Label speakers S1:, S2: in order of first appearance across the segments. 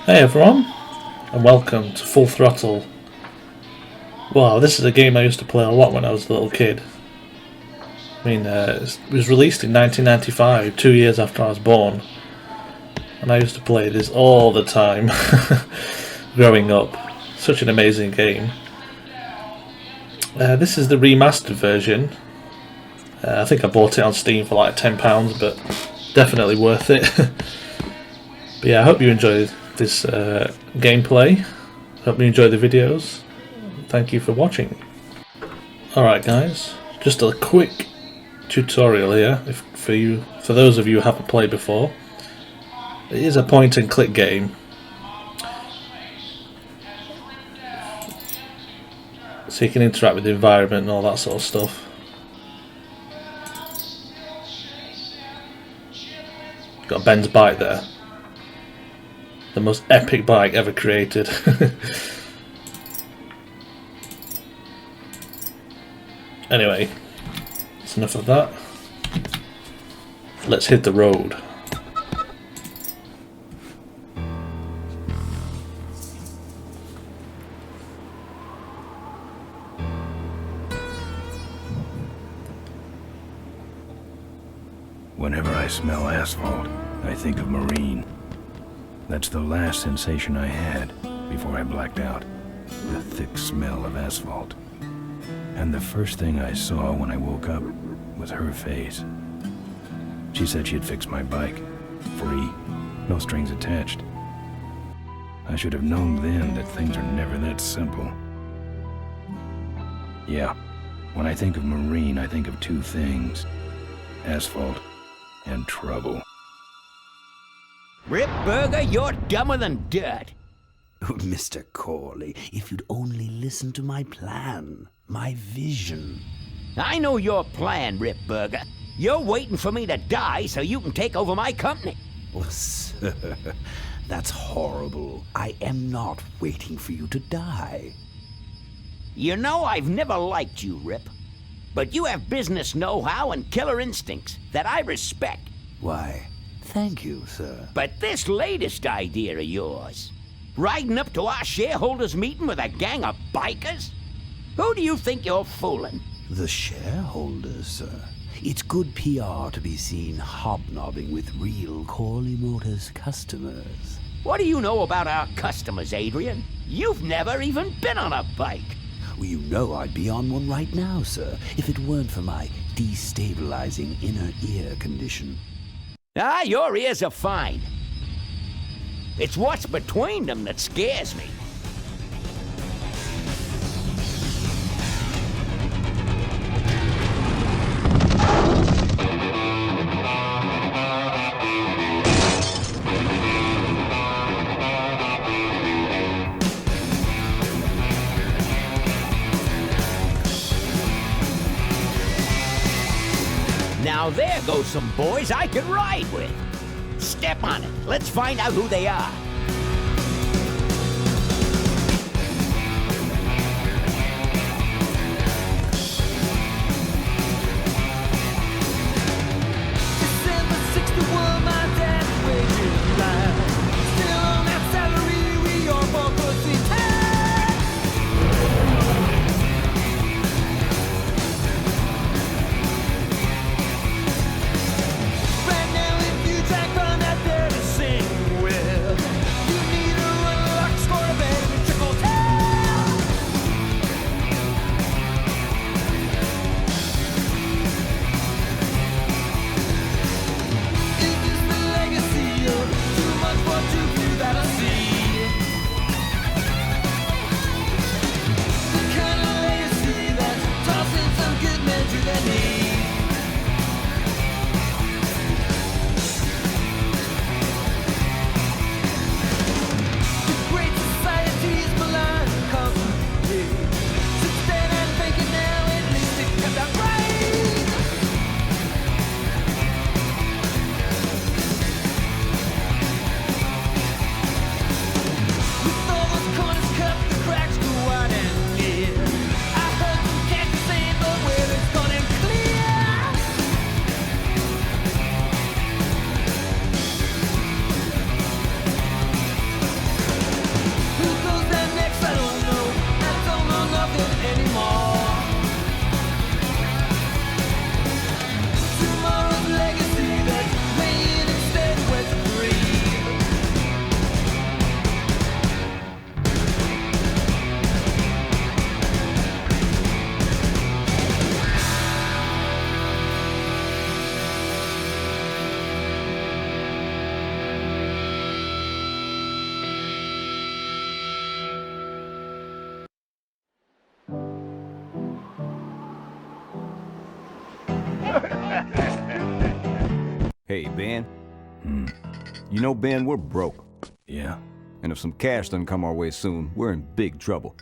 S1: Hey everyone, and welcome to Full Throttle. Wow, this is a game I used to play a lot when I was a little kid. I mean, it was released in 1995, 2 years after I was born. And I used to play this all the time, growing up. Such an amazing game. This is the remastered version. I think I bought it on Steam for like £10, but definitely worth it. But yeah, I hope you enjoyed this gameplay. Hope you enjoy the videos. Thank you for watching. Alright guys, just a quick tutorial here for those of you who haven't played before. It is a point and click game. So you can interact with the environment and all that sort of stuff. Got Ben's bike there. The most epic bike ever created. Anyway, that's enough of that. Let's hit the road.
S2: Whenever I smell asphalt, I think of Marine. That's the last sensation I had before I blacked out. The thick smell of asphalt. And the first thing I saw when I woke up was her face. She said she'd fix my bike. Free. No strings attached. I should have known then that things are never that simple. Yeah, when I think of Marine, I think of two things. Asphalt and trouble.
S3: Rip Burger, you're dumber than dirt.
S4: Oh, Mr. Corley, if you'd only listen to my plan, my vision.
S3: I know your plan, Rip Burger. You're waiting for me to die so you can take over my company.
S4: Oh, sir, that's horrible. I am not waiting for you to die.
S3: You know I've never liked you, Rip. But you have business know-how and killer instincts that I respect.
S4: Why, thank you, sir.
S3: But this latest idea of yours, riding up to our shareholders' meeting with a gang of bikers? Who do you think you're fooling?
S4: The shareholders, sir. It's good PR to be seen hobnobbing with real Corley Motors customers.
S3: What do you know about our customers, Adrian? You've never even been on a bike.
S4: Well, you know I'd be on one right now, sir, if it weren't for my destabilizing inner ear condition.
S3: Ah, your ears are fine. It's what's between them that scares me. Now there goes some boys I could ride with. Step on it. Let's find out who they are.
S5: December 61, my dad wages life. Still on that salary, we all for pussy time. Right now, if you track on that dirty sing well,
S6: Hey, Ben. You know, Ben, we're broke.
S2: Yeah?
S6: And if some cash doesn't come our way soon, we're in big trouble.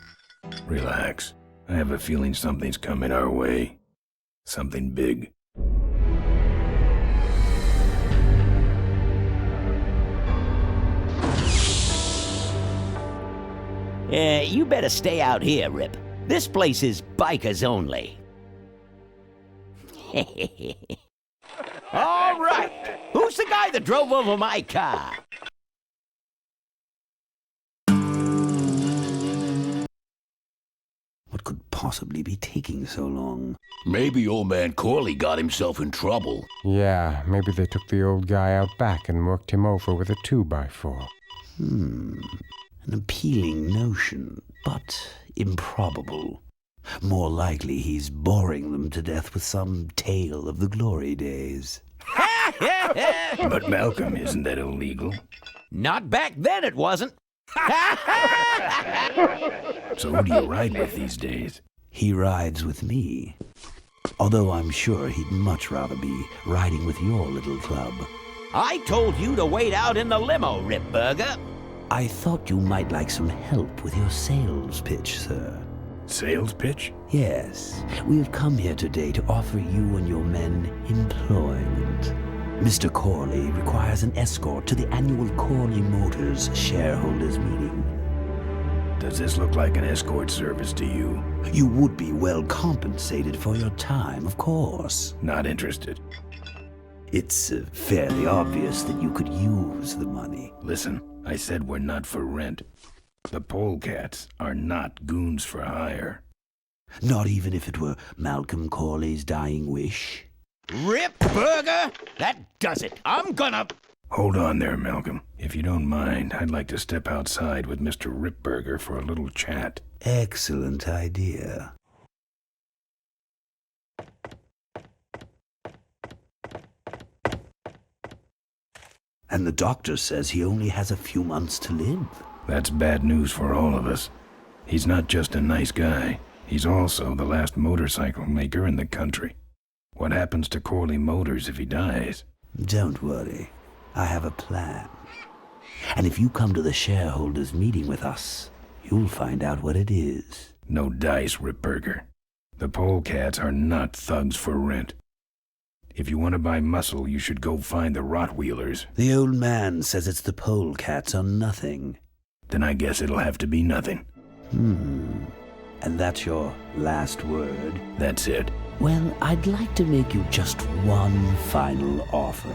S2: Relax. I have a feeling something's coming our way. Something big.
S3: You better stay out here, Rip. This place is bikers only. All right. Who's the guy that drove over my car?
S4: What could possibly be taking so long?
S7: Maybe old man Corley got himself in trouble.
S8: Yeah, maybe they took the old guy out back and worked him over with a 2x4.
S4: An appealing notion, but improbable. More likely he's boring them to death with some tale of the glory days.
S2: But Malcolm, isn't that illegal?
S3: Not back then, it wasn't.
S2: So who do you ride with these days?
S4: He rides with me. Although I'm sure he'd much rather be riding with your little club.
S3: I told you to wait out in the limo, Rip Burger.
S4: I thought you might like some help with your sales pitch, sir.
S2: Sales pitch?
S4: Yes, we have come here today to offer you and your men employment. Mr. Corley requires an escort to the annual Corley Motors shareholders meeting.
S2: Does this look like an escort service to you?
S4: You would be well compensated for your time, of course.
S2: Not interested.
S4: It's fairly obvious that you could use the money.
S2: Listen, I said we're not for rent. The polecats are not goons for hire.
S4: Not even if it were Malcolm Corley's dying wish.
S3: Rip Burger? That does it. I'm gonna...
S2: Hold on there, Malcolm. If you don't mind, I'd like to step outside with Mr. Ripburger for a little chat.
S4: Excellent idea. And the doctor says he only has a few months to live.
S2: That's bad news for all of us. He's not just a nice guy. He's also the last motorcycle maker in the country. What happens to Corley Motors if he dies?
S4: Don't worry. I have a plan. And if you come to the shareholders' meeting with us, you'll find out what it is.
S2: No dice, Ripburger. The polecats are not thugs for rent. If you want to buy muscle, you should go find the Rottweilers.
S4: The old man says it's the polecats or nothing.
S2: Then I guess it'll have to be nothing.
S4: And that's your last word?
S2: That's it.
S4: Well, I'd like to make you just one final offer.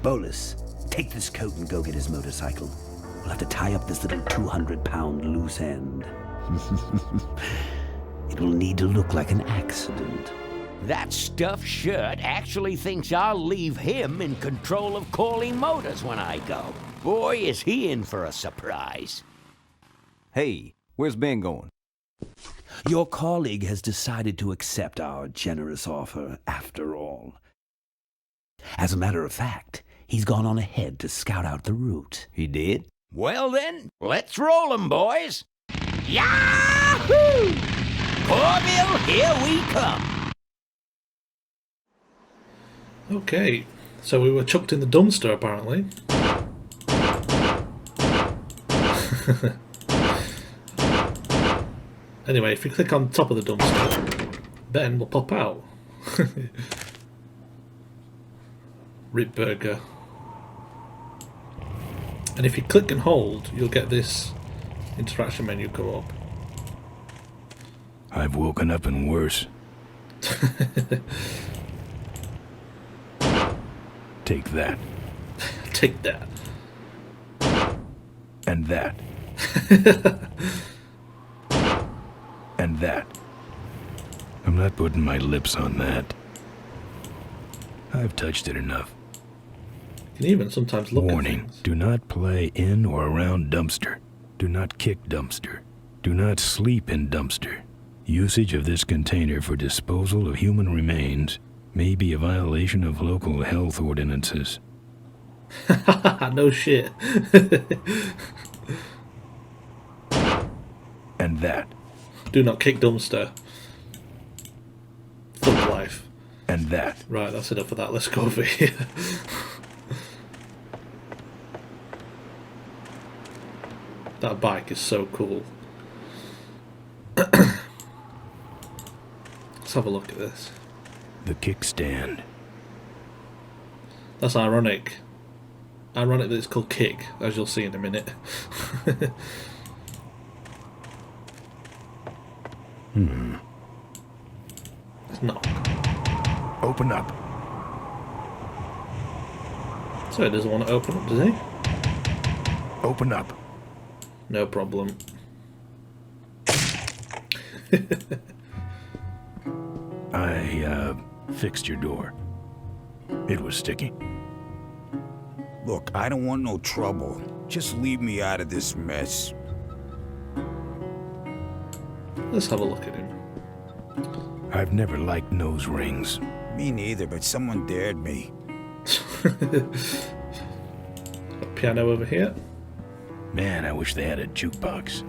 S4: Bolus, take this coat and go get his motorcycle. We'll have to tie up this little 200-pound loose end. It will need to look like an accident.
S3: That stuffed shirt actually thinks I'll leave him in control of Corley Motors when I go. Boy, is he in for a surprise.
S6: Hey, where's Ben going?
S4: Your colleague has decided to accept our generous offer after all. As a matter of fact, he's gone on ahead to scout out the route.
S6: He did?
S3: Well then, let's roll 'em, boys. Yahoo! Corville, here we come.
S1: Okay, so we were chucked in the dumpster apparently. Anyway, if you click on top of the dumpster, Ben will pop out. Rip Burger. And if you click and hold, you'll get this interaction menu come up.
S2: I've woken up in worse. Take that.
S1: Take that.
S2: And that. And that. I'm not putting my lips on that. I've touched it enough.
S1: You can even sometimes look
S2: Warning,
S1: at things.
S2: do not play in or around dumpster. Do not kick dumpster. Do not sleep in dumpster. Usage of this container for disposal of human remains may be a violation of local health ordinances.
S1: No shit.
S2: And that.
S1: Do not kick dumpster.
S2: find that.
S1: Right, that's enough of that. Let's go over here. That bike is so cool. Let's have a look at this.
S2: The kickstand.
S1: That's ironic. Ironic that it's called Kick, as you'll see in a minute. It's not.
S2: Open up.
S1: So he doesn't want to open up, does he?
S2: Open up.
S1: No problem.
S2: I fixed your door. It was sticky.
S7: Look, I don't want no trouble. Just leave me out of this mess.
S1: Let's have a look at him.
S2: I've never liked nose rings.
S7: Me neither, but someone dared me.
S1: A piano over here.
S2: Man, I wish they had a jukebox.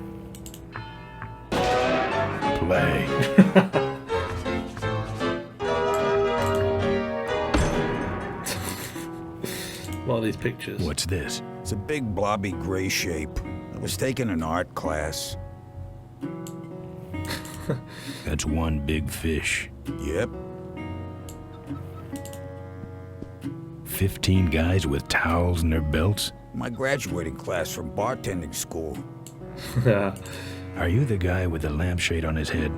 S2: Play.
S1: What are these pictures?
S2: What's this?
S7: It's a big blobby gray shape. I was taking an art class.
S2: That's one big fish.
S7: Yep.
S2: 15 guys with towels in their belts?
S7: My graduating class from bartending school.
S1: Yeah.
S2: Are you the guy with the lampshade on his head?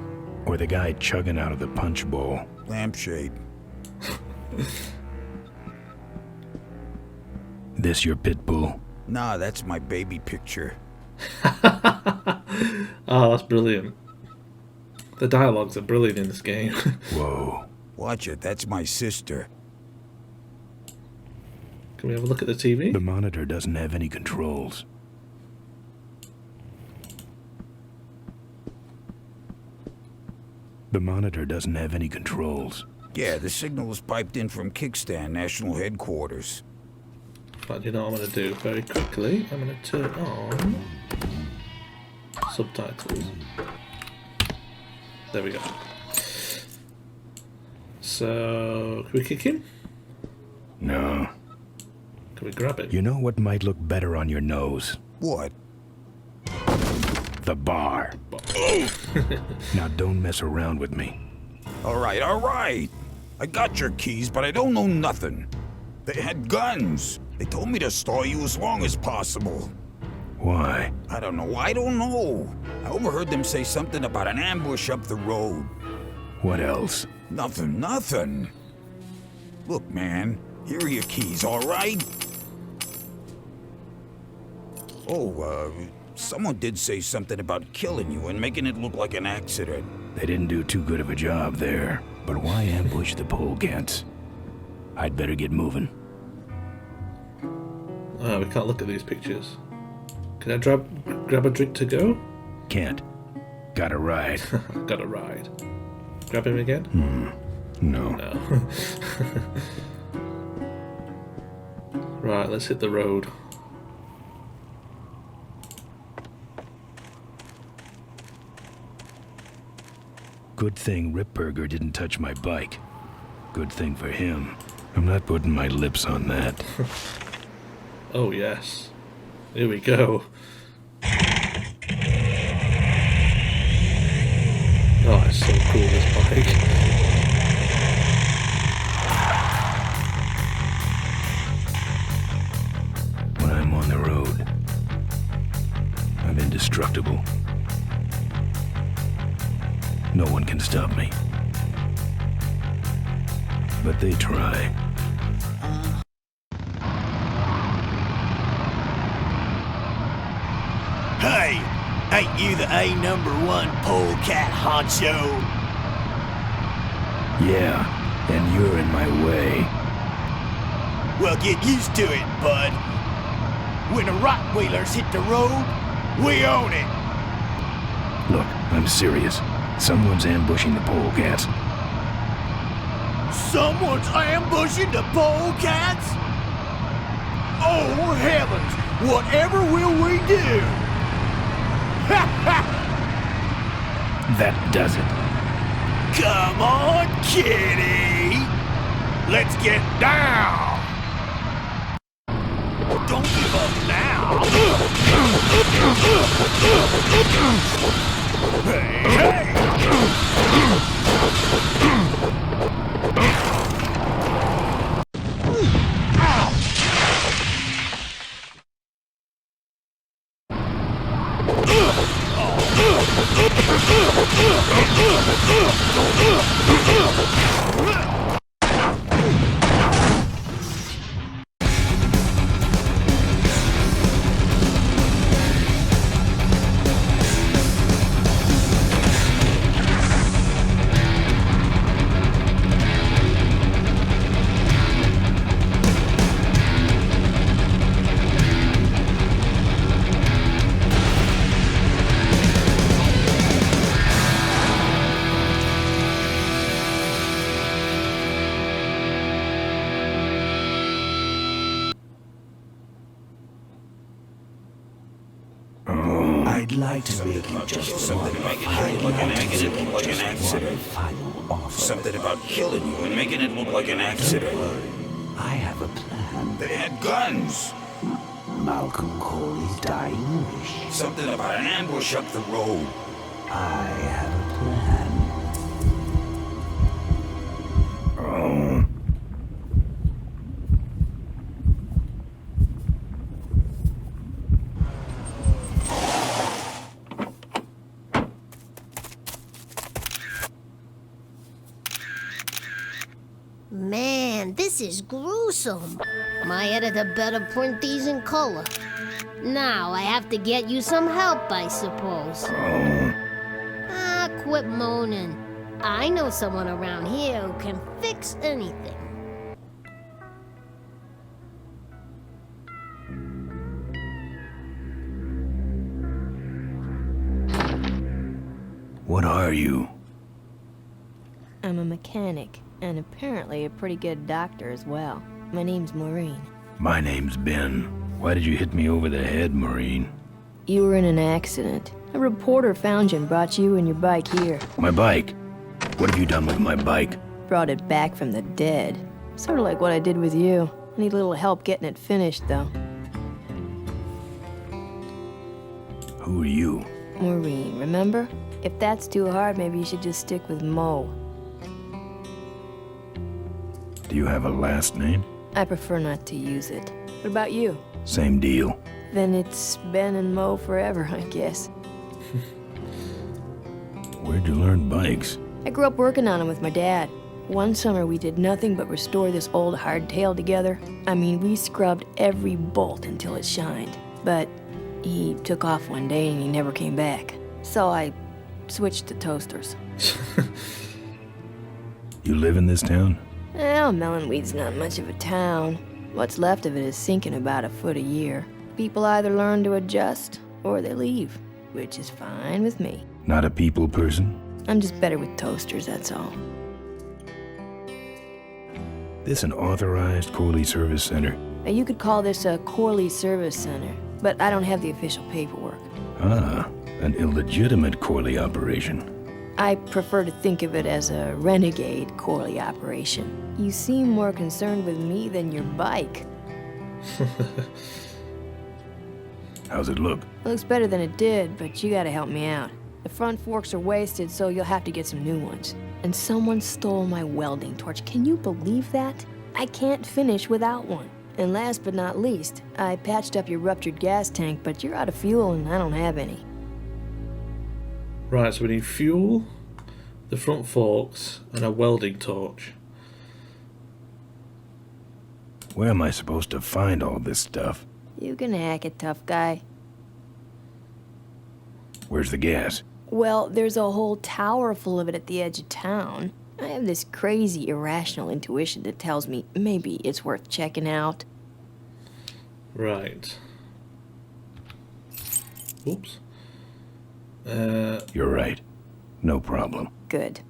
S2: Or the guy chugging out of the punch bowl?
S7: Lampshade.
S2: This your pit bull?
S7: Nah, that's my baby picture.
S1: Oh, that's brilliant. The dialogues are brilliant in this game.
S2: Whoa.
S7: Watch it, that's my sister.
S1: Can we have a look at the TV?
S2: The monitor doesn't have any controls. The monitor doesn't have any controls.
S7: Yeah, the signal was piped in from Kickstand National Headquarters.
S1: But you know what I'm going to do very quickly? I'm going to turn on subtitles. There we go. So, can we kick him?
S2: No.
S1: Can we grab him?
S2: You know what might look better on your nose?
S7: What?
S2: The bar. Now don't mess around with me.
S7: All right. I got your keys, but I don't know nothing. They had guns. They told me to stall you as long as possible.
S2: Why?
S7: I don't know. I overheard them say something about an ambush up the road.
S2: What else?
S7: Nothing. Look, man, here are your keys, all right? Oh, someone did say something about killing you and making it look like an accident.
S2: They didn't do too good of a job there. But why ambush the polecats? I'd better get moving.
S1: Oh, we can't look at these pictures. Can I grab a drink to go?
S2: Can't. Got a ride.
S1: Got a ride. Grab him again?
S2: No.
S1: No. Right, let's hit the road.
S2: Good thing Ripburger didn't touch my bike. Good thing for him. I'm not putting my lips on that.
S1: Oh, yes. Here we go. Oh, it's so cool, this bike.
S2: When I'm on the road, I'm indestructible. No one can stop me. But they try.
S9: Hey, ain't you the A#1 polecat honcho?
S2: Yeah, and you're in my way.
S9: Well, get used to it, bud. When the Rottweilers hit the road, we own it.
S2: Look, I'm serious. Someone's ambushing the polecats.
S9: Someone's ambushing the polecats? Oh, heavens! Whatever will we do?
S2: That does it.
S9: Come on, kitty! Let's get down! Don't give up now! Hey,
S4: I'd like to make you just one final offer.
S7: Something about killing you and making it look like an accident.
S4: I have a plan.
S7: They had guns.
S4: Malcolm Corley's dying wish.
S7: Something about an ambush up the road.
S4: I have a plan.
S10: Man, this is gruesome. My editor better print these in color. Now I have to get you some help, I suppose. Ah, quit moaning. I know someone around here who can fix anything.
S2: What are you?
S11: I'm a mechanic, and apparently a pretty good doctor as well. My name's Maureen.
S2: My name's Ben. Why did you hit me over the head, Maureen?
S11: You were in an accident. A reporter found you and brought you and your bike here.
S2: My bike? What have you done with my bike?
S11: Brought it back from the dead. Sort of like what I did with you. I need a little help getting it finished, though.
S2: Who are you?
S11: Maureen, remember? If that's too hard, maybe you should just stick with Mo.
S2: Do you have a last name?
S11: I prefer not to use it. What about you?
S2: Same deal.
S11: Then it's Ben and Mo forever, I guess.
S2: Where'd you learn bikes?
S11: I grew up working on them with my dad. One summer we did nothing but restore this old hardtail together. I mean, we scrubbed every bolt until it shined. But he took off one day and he never came back. So I switched to toasters.
S2: You live in this town?
S11: Well, Melonweed's not much of a town. What's left of it is sinking about a foot a year. People either learn to adjust or they leave, which is fine with me.
S2: Not a people person?
S11: I'm just better with toasters, that's all.
S2: This an authorized Corley Service Center?
S11: Now, you could call this a Corley Service Center, but I don't have the official paperwork.
S2: Ah, an illegitimate Corley operation.
S11: I prefer to think of it as a renegade Corley operation. You seem more concerned with me than your bike.
S2: How's it look?
S11: Looks better than it did, but you gotta help me out. The front forks are wasted, so you'll have to get some new ones. And someone stole my welding torch. Can you believe that? I can't finish without one. And last but not least, I patched up your ruptured gas tank, but you're out of fuel and I don't have any.
S1: Right, so we need fuel, the front forks, and a welding torch.
S2: Where am I supposed to find all this stuff?
S11: You can hack it, tough guy.
S2: Where's the gas?
S11: Well, there's a whole tower full of it at the edge of town. I have this crazy, irrational intuition that tells me maybe it's worth checking out.
S1: Right. Oops.
S2: You're right. No problem.
S11: Good.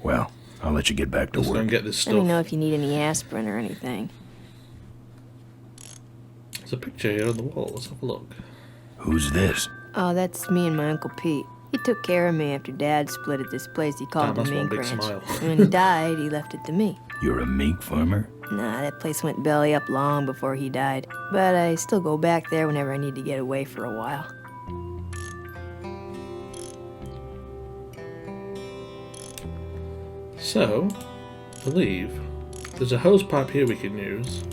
S2: Well, I'll let you get back to
S1: Let's go
S2: work.
S1: and get this stuff.
S11: Let me know if you need any aspirin or anything.
S1: There's a picture here on the wall. Let's have a look.
S2: Who's this?
S11: Oh, that's me and my Uncle Pete. He took care of me after Dad split at this place he called
S1: Damn,
S11: the
S1: that's one
S11: Mink
S1: big
S11: Ranch.
S1: smile.
S11: When he died, he left it to me.
S2: You're a mink farmer?
S11: Nah, that place went belly up long before he died. But I still go back there whenever I need to get away for a while.
S1: So, I believe there's a hose pipe here we can use.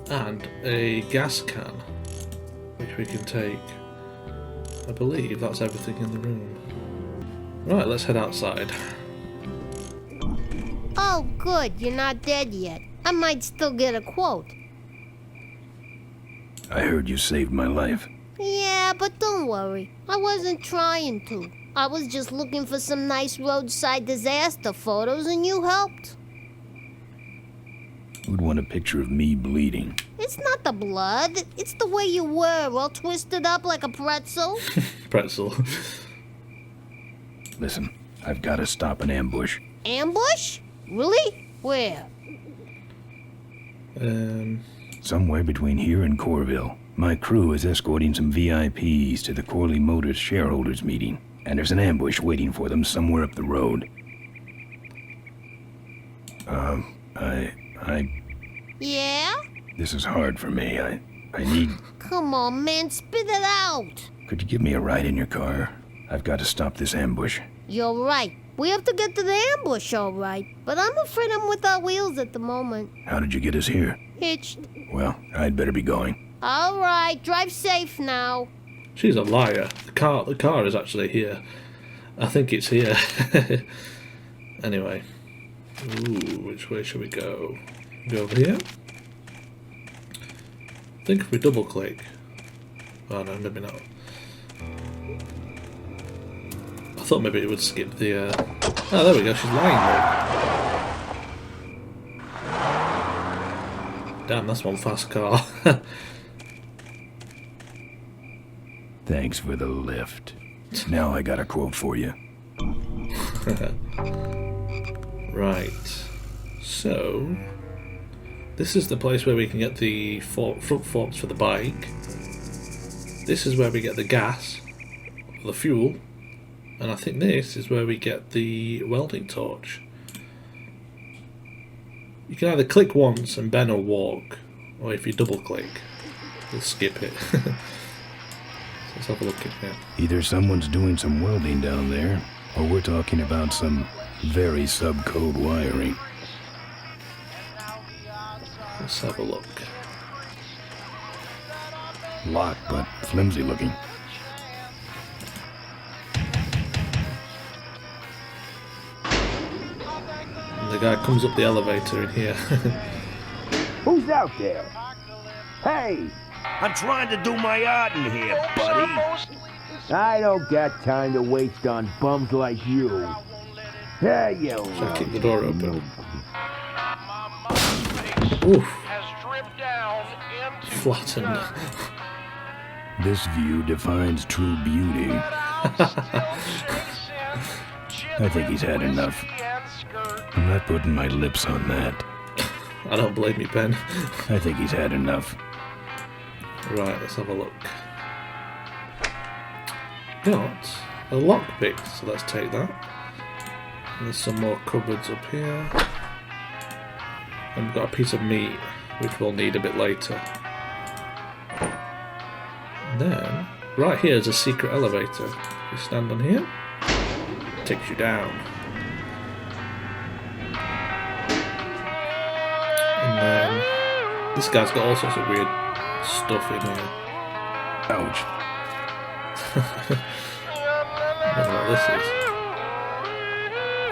S1: And a gas can, which we can take. I believe that's everything in the room. Right, let's head outside.
S10: Oh, good, you're not dead yet. I might still get a quote.
S2: I heard you saved my life.
S10: Yeah, but don't worry. I wasn't trying to. I was just looking for some nice roadside disaster photos and you helped.
S2: Who'd want a picture of me bleeding?
S10: It's not the blood. It's the way you were, all twisted up like a pretzel.
S1: Pretzel.
S2: Listen, I've got to stop an ambush.
S10: Ambush? Really? Where?
S2: Somewhere between here and Corville. My crew is escorting some VIPs to the Corley Motors shareholders meeting, and there's an ambush waiting for them somewhere up the road.
S10: Yeah?
S2: This is hard for me. I need...
S10: Come on, man, spit it out.
S2: Could you give me a ride in your car? I've got to stop this ambush.
S10: You're right. We have to get to the ambush, all right. But I'm afraid I'm without wheels at the moment.
S2: How did you get us here?
S10: Hitched.
S2: Well, I'd better be going.
S10: All right, drive safe now.
S1: She's a liar. The car is actually here. I think it's here. Anyway. Ooh, which way should we go? Go over here? I think if we double click... Oh no, maybe not. I thought maybe it would skip the... Oh, there we go, she's lying there. Damn, that's one fast car.
S2: Thanks for the lift. Now I got a quote for you.
S1: Right. So... This is the place where we can get the front forks for the bike. This is where we get the gas, or the fuel. And I think this is where we get the welding torch. You can either click once and Ben will walk, or if you double click, you'll skip it. So let's have a look in here.
S2: Either someone's doing some welding down there, or we're talking about some very subcode wiring.
S1: Let's have a look.
S2: Locked, but flimsy looking.
S1: And the guy comes up the elevator in here.
S9: Who's out there? Hey!
S12: I'm trying to do my art in here, buddy.
S9: I don't got time to waste on bums like you. Hey, you.
S1: So I keep the door open. Oof. Flattened.
S2: This view defines true beauty. I think he's had enough. I'm not putting my lips on that.
S1: I don't blame you, Ben.
S2: I think he's had enough.
S1: Right, let's have a look. Got a lockpick, so let's take that. And there's some more cupboards up here. And we've got a piece of meat, which we'll need a bit later. And then, right here is a secret elevator. You stand on here, it takes you down. And then, this guy's got all sorts of weird stuff in here.
S2: Ouch.
S1: I don't know what this is.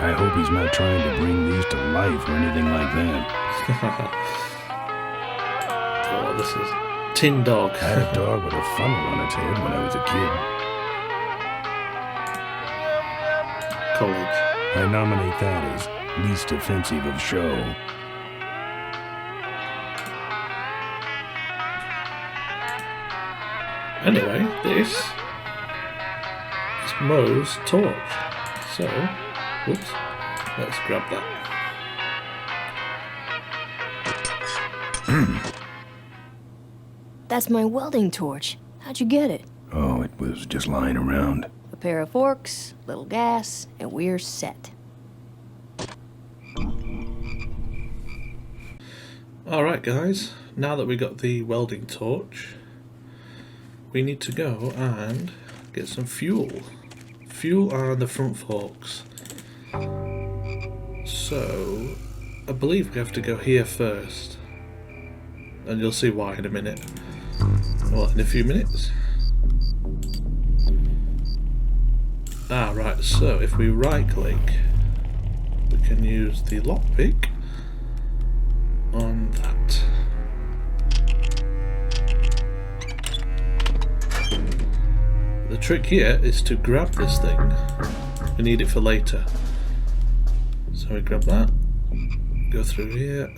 S2: I hope he's not trying to bring these to life or anything like that.
S1: Oh, this is Tin Dog.
S2: I had a dog with a funnel on its head when I was a kid.
S1: College.
S2: I nominate that as least offensive of show.
S1: Anyway, this is Moe's torch. So, whoops, let's grab that.
S11: That's my welding torch. How'd you get it?
S2: Oh, it was just lying around.
S11: A pair of forks, little gas, and we're set.
S1: Alright guys, now that we got the welding torch, we need to go and get some fuel. Fuel and the front forks. So, I believe we have to go here first. And you'll see why in a minute. Well, in a few minutes. Ah, right, so if we right click, we can use the lockpick on that. The trick here is to grab this thing. We need it for later. So we grab that, go through here,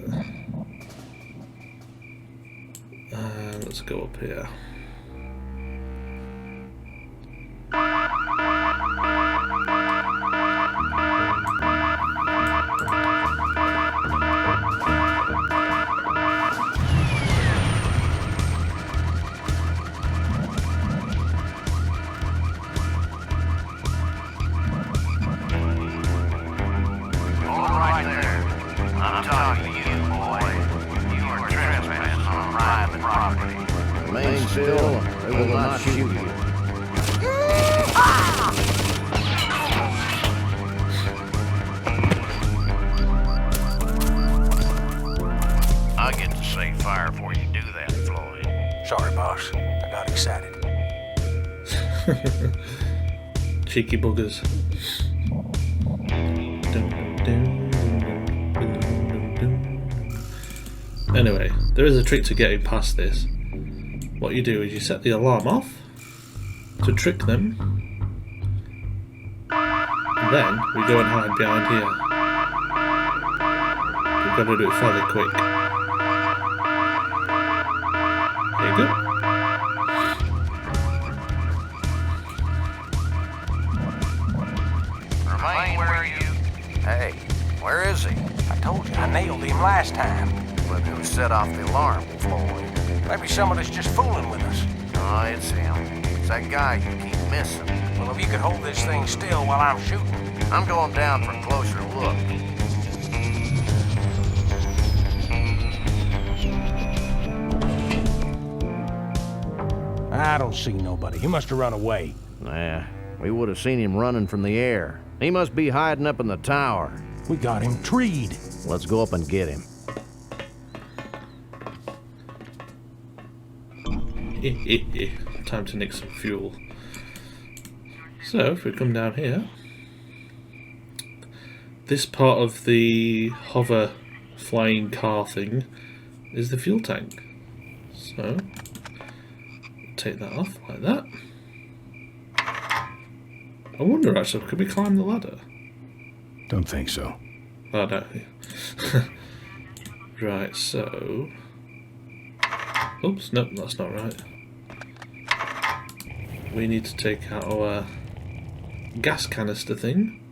S1: and let's go up here.
S13: Still, they will not shoot you.
S12: I get to say fire before you do that, Floyd.
S9: Sorry, boss. I got excited.
S1: Cheeky buggers. Anyway, there is a trick to getting past this. What you do is you set the alarm off to trick them, and then we go and hide behind here. We've got to do it fairly quick. There you go.
S12: Remain where you... Hey, where is he?
S9: I told you, I nailed him last time.
S12: But who set off the alarm, Floyd?
S9: Maybe somebody's just fooling with us.
S12: Oh, it's him. It's that guy you keep missing.
S9: Well, if you could hold this thing still while I'm shooting.
S12: I'm going down for a closer look.
S9: I don't see nobody. He must have run away.
S13: Nah, we would have seen him running from the air. He must be hiding up in the tower.
S9: We got him treed.
S13: Let's go up and get him.
S1: Time to nick some fuel. So, if we come down here, this part of the hover flying car thing is the fuel tank. So, take that off like that. I wonder actually, could we climb the ladder?
S2: Don't think so.
S1: Oh no. Right, so... Oops, nope, that's not right. We need to take out our gas canister thing.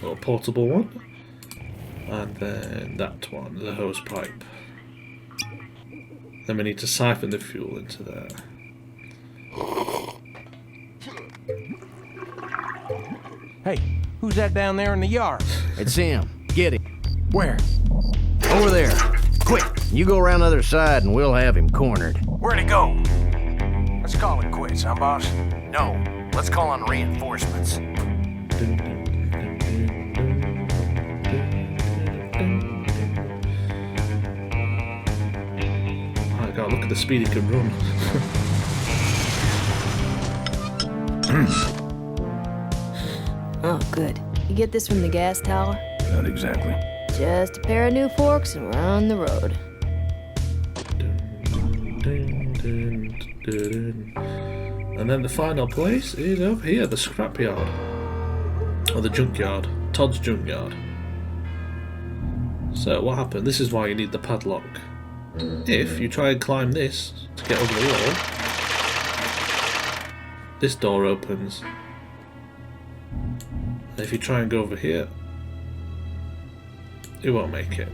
S1: Or portable one. And then that one, the hose pipe. Then we need to siphon the fuel into there.
S9: Hey, who's that down there in the yard?
S13: It's him. Get him.
S9: Where?
S13: Over there. Quick, you go around the other side and we'll have him cornered.
S9: Where'd he go? Let's call it quits, huh, boss?
S12: No, let's call on reinforcements.
S1: Oh god, look at the speed he can run.
S11: Oh, good. You get this from the gas tower?
S2: Not exactly.
S11: Just a pair of new forks and we're on the road.
S1: And then the final place is over here, the scrapyard. Or the junkyard. Todd's junkyard. So what happened? This is why you need the padlock. If you try and climb this to get over the wall, this door opens. And if you try and go over here, it won't make it.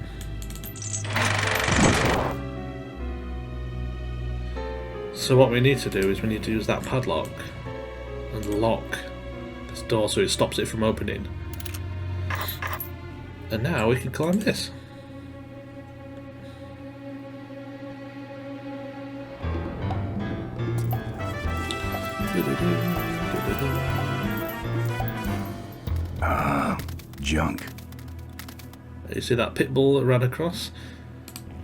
S1: So what we need to do is we need to use that padlock and lock this door so it stops it from opening. And now we can climb this.
S2: Junk.
S1: You see that pit bull that ran across?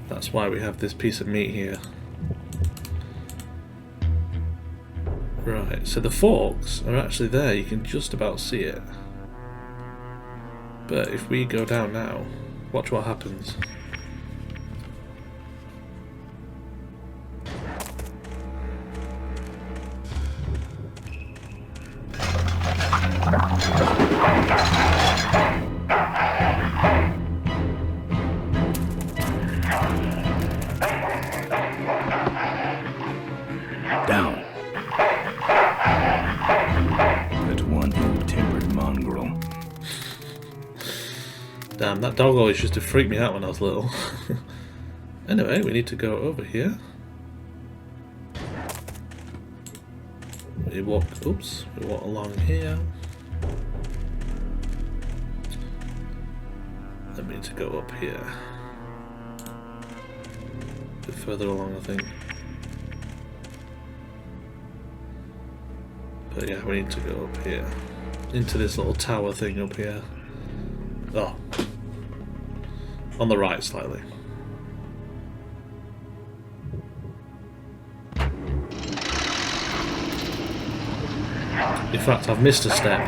S1: That's why we have this piece of meat here. Right, so the forks are actually there, you can just about see it. But if we go down now, watch what happens.
S2: Down. That's one ill-tempered mongrel.
S1: Damn, that dog always used to freak me out when I was little. Anyway, we need to go over here. We walk along here. Then we need to go up here. A bit further along, I think. But yeah, we need to go up here. Into this little tower thing up here. Oh. On the right slightly. In fact, I've missed a step.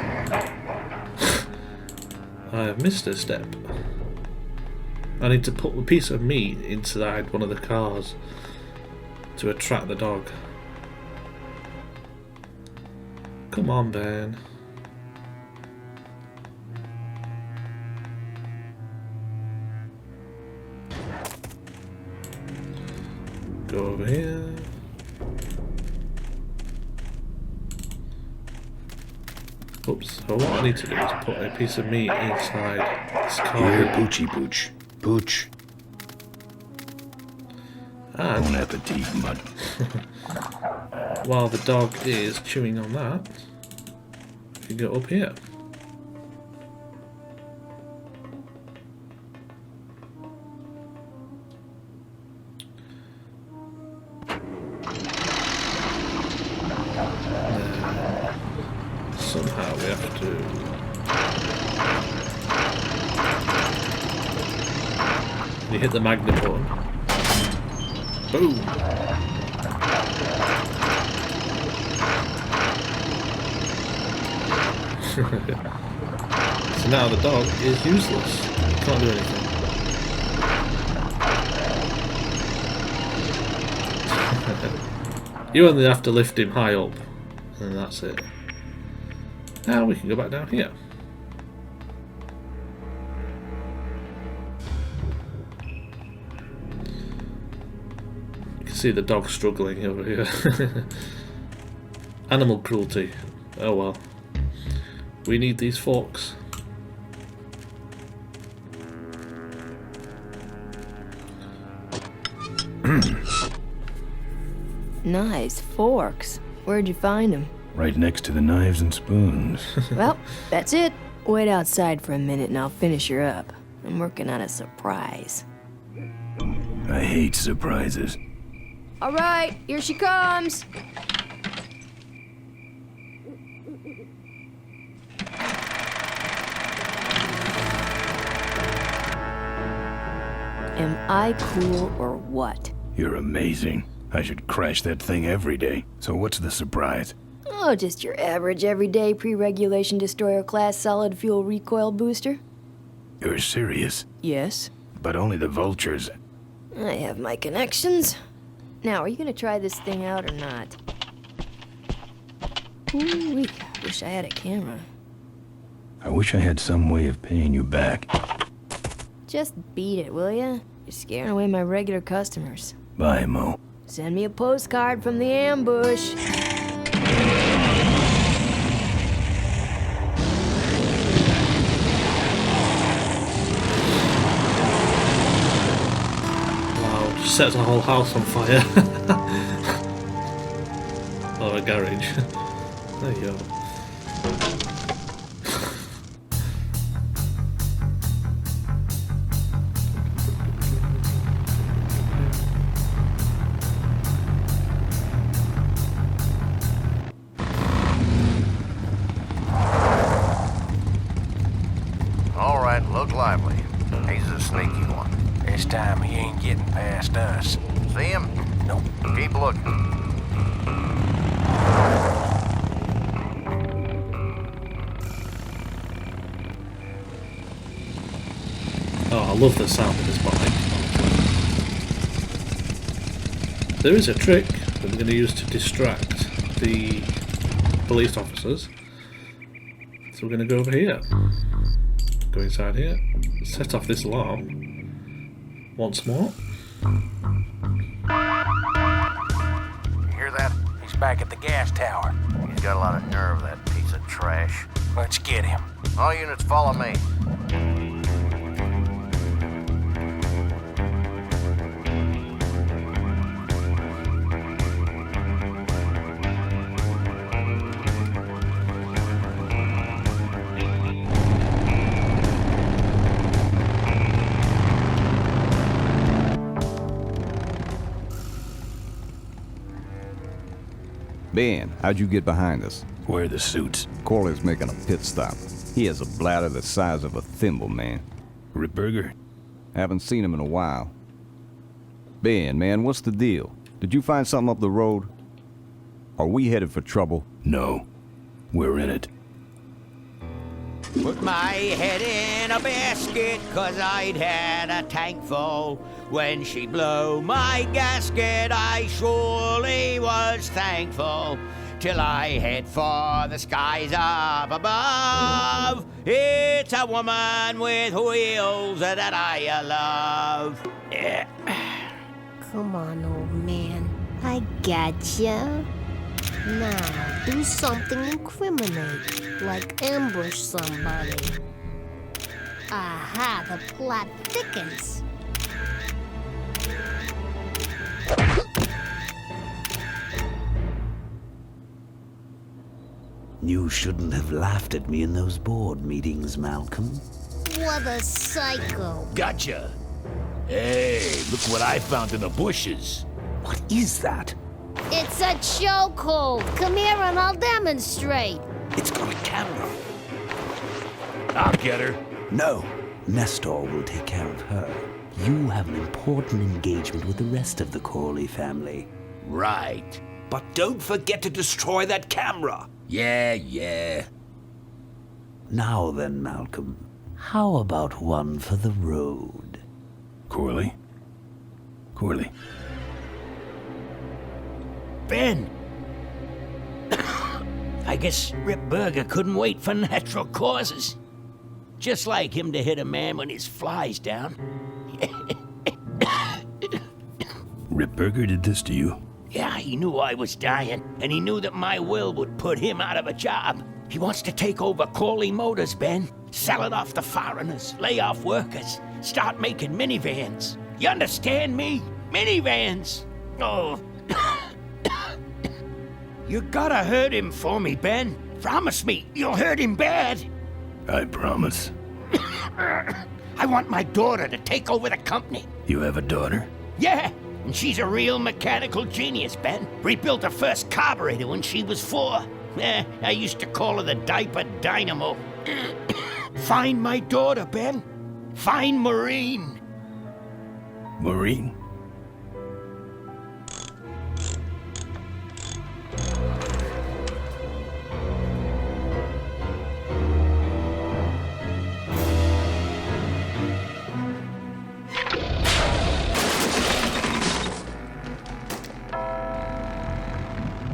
S1: I have missed a step. I need to put a piece of meat inside one of the cars to attract the dog. Come on, Ben. Go over here. Oops, so what I need to do is put a piece of meat inside this car.
S2: Here, Poochie Pooch. Pooch.
S1: And
S2: Bon appetit, mud.
S1: while the dog is chewing on that, we can go up here. Somehow we have to... You hit the magnet button. Boom! So now the dog is useless. Can't do anything. You only have to lift him high up, and that's it. Now we can go back down here. You can see the dog struggling over here. Animal cruelty. Oh well. We need these forks.
S11: Nice forks. Where'd you find them?
S2: Right next to the knives and spoons.
S11: Well, that's it. Wait outside for a minute and I'll finish her up. I'm working on a surprise.
S2: I hate surprises.
S11: All right, here she comes. Am I cool or what?
S2: You're amazing. I should crash that thing every day. So what's the surprise?
S11: Oh, just your average everyday pre-regulation destroyer class solid fuel recoil booster.
S2: You're serious?
S11: Yes.
S2: But only the vultures.
S11: I have my connections. Now, are you gonna try this thing out or not? Ooh, wish I had a camera.
S2: I wish I had some way of paying you back.
S11: Just beat it, will ya? You're scaring away my regular customers.
S2: Bye, Mo.
S11: Send me a postcard from the ambush.
S1: Wow, just sets a whole house on fire. a garage. There you go.
S12: All right, look lively. He's a sneaky one.
S9: This time he ain't getting past us.
S12: See him?
S9: Nope.
S12: Keep looking.
S1: Oh, I love the sound of this bike. There is a trick that we're going to use to distract the police officers. So we're going to go over here. Go inside here. Set off this alarm. Once more.
S12: You hear that?
S9: He's back at the gas tower.
S12: He's got a lot of nerve, that piece of trash.
S9: Let's get him.
S12: All units follow me.
S6: Ben, how'd you get behind us?
S2: Where are the suits?
S6: Corley's making a pit stop. He has a bladder the size of a thimble, man.
S2: Ripburger?
S6: Haven't seen him in a while. Ben, man, what's the deal? Did you find something up the road? Are we headed for trouble?
S2: No. We're in it.
S3: Put my head in a basket, 'cause I'd had a tank full. When she blew my gasket, I surely was thankful. Till I head for the skies up above. It's a woman with wheels that I love. Yeah.
S10: Come on, old man. I gotcha. Now, do something incriminating, like ambush somebody. Aha, the plot thickens.
S4: You shouldn't have laughed at me in those board meetings, Malcolm.
S10: What a psycho.
S9: Gotcha. Hey, look what I found in the bushes.
S4: What is that?
S10: It's a chokehold. Come here and I'll demonstrate.
S4: It's got a camera.
S9: I'll get her.
S4: No. Nestor will take care of her. You have an important engagement with the rest of the Corley family.
S9: Right.
S14: But don't forget to destroy that camera.
S9: Yeah.
S4: Now then, Malcolm, how about one for the road?
S2: Corley?
S9: Ben! I guess Rip Burger couldn't wait for natural causes. Just like him to hit a man when his fly's down.
S2: Ripburger did this to you?
S9: Yeah, he knew I was dying, and he knew that my will would put him out of a job. He wants to take over Corley Motors, Ben. Sell it off to foreigners, lay off workers, start making minivans. You understand me? Minivans! Oh. You gotta hurt him for me, Ben. Promise me you'll hurt him bad.
S2: I promise.
S9: I want my daughter to take over the company.
S2: You have a daughter?
S9: Yeah, and she's a real mechanical genius, Ben. Rebuilt her first carburetor when she was 4. I used to call her the diaper dynamo. Find my daughter, Ben. Find Maureen.
S2: Maureen?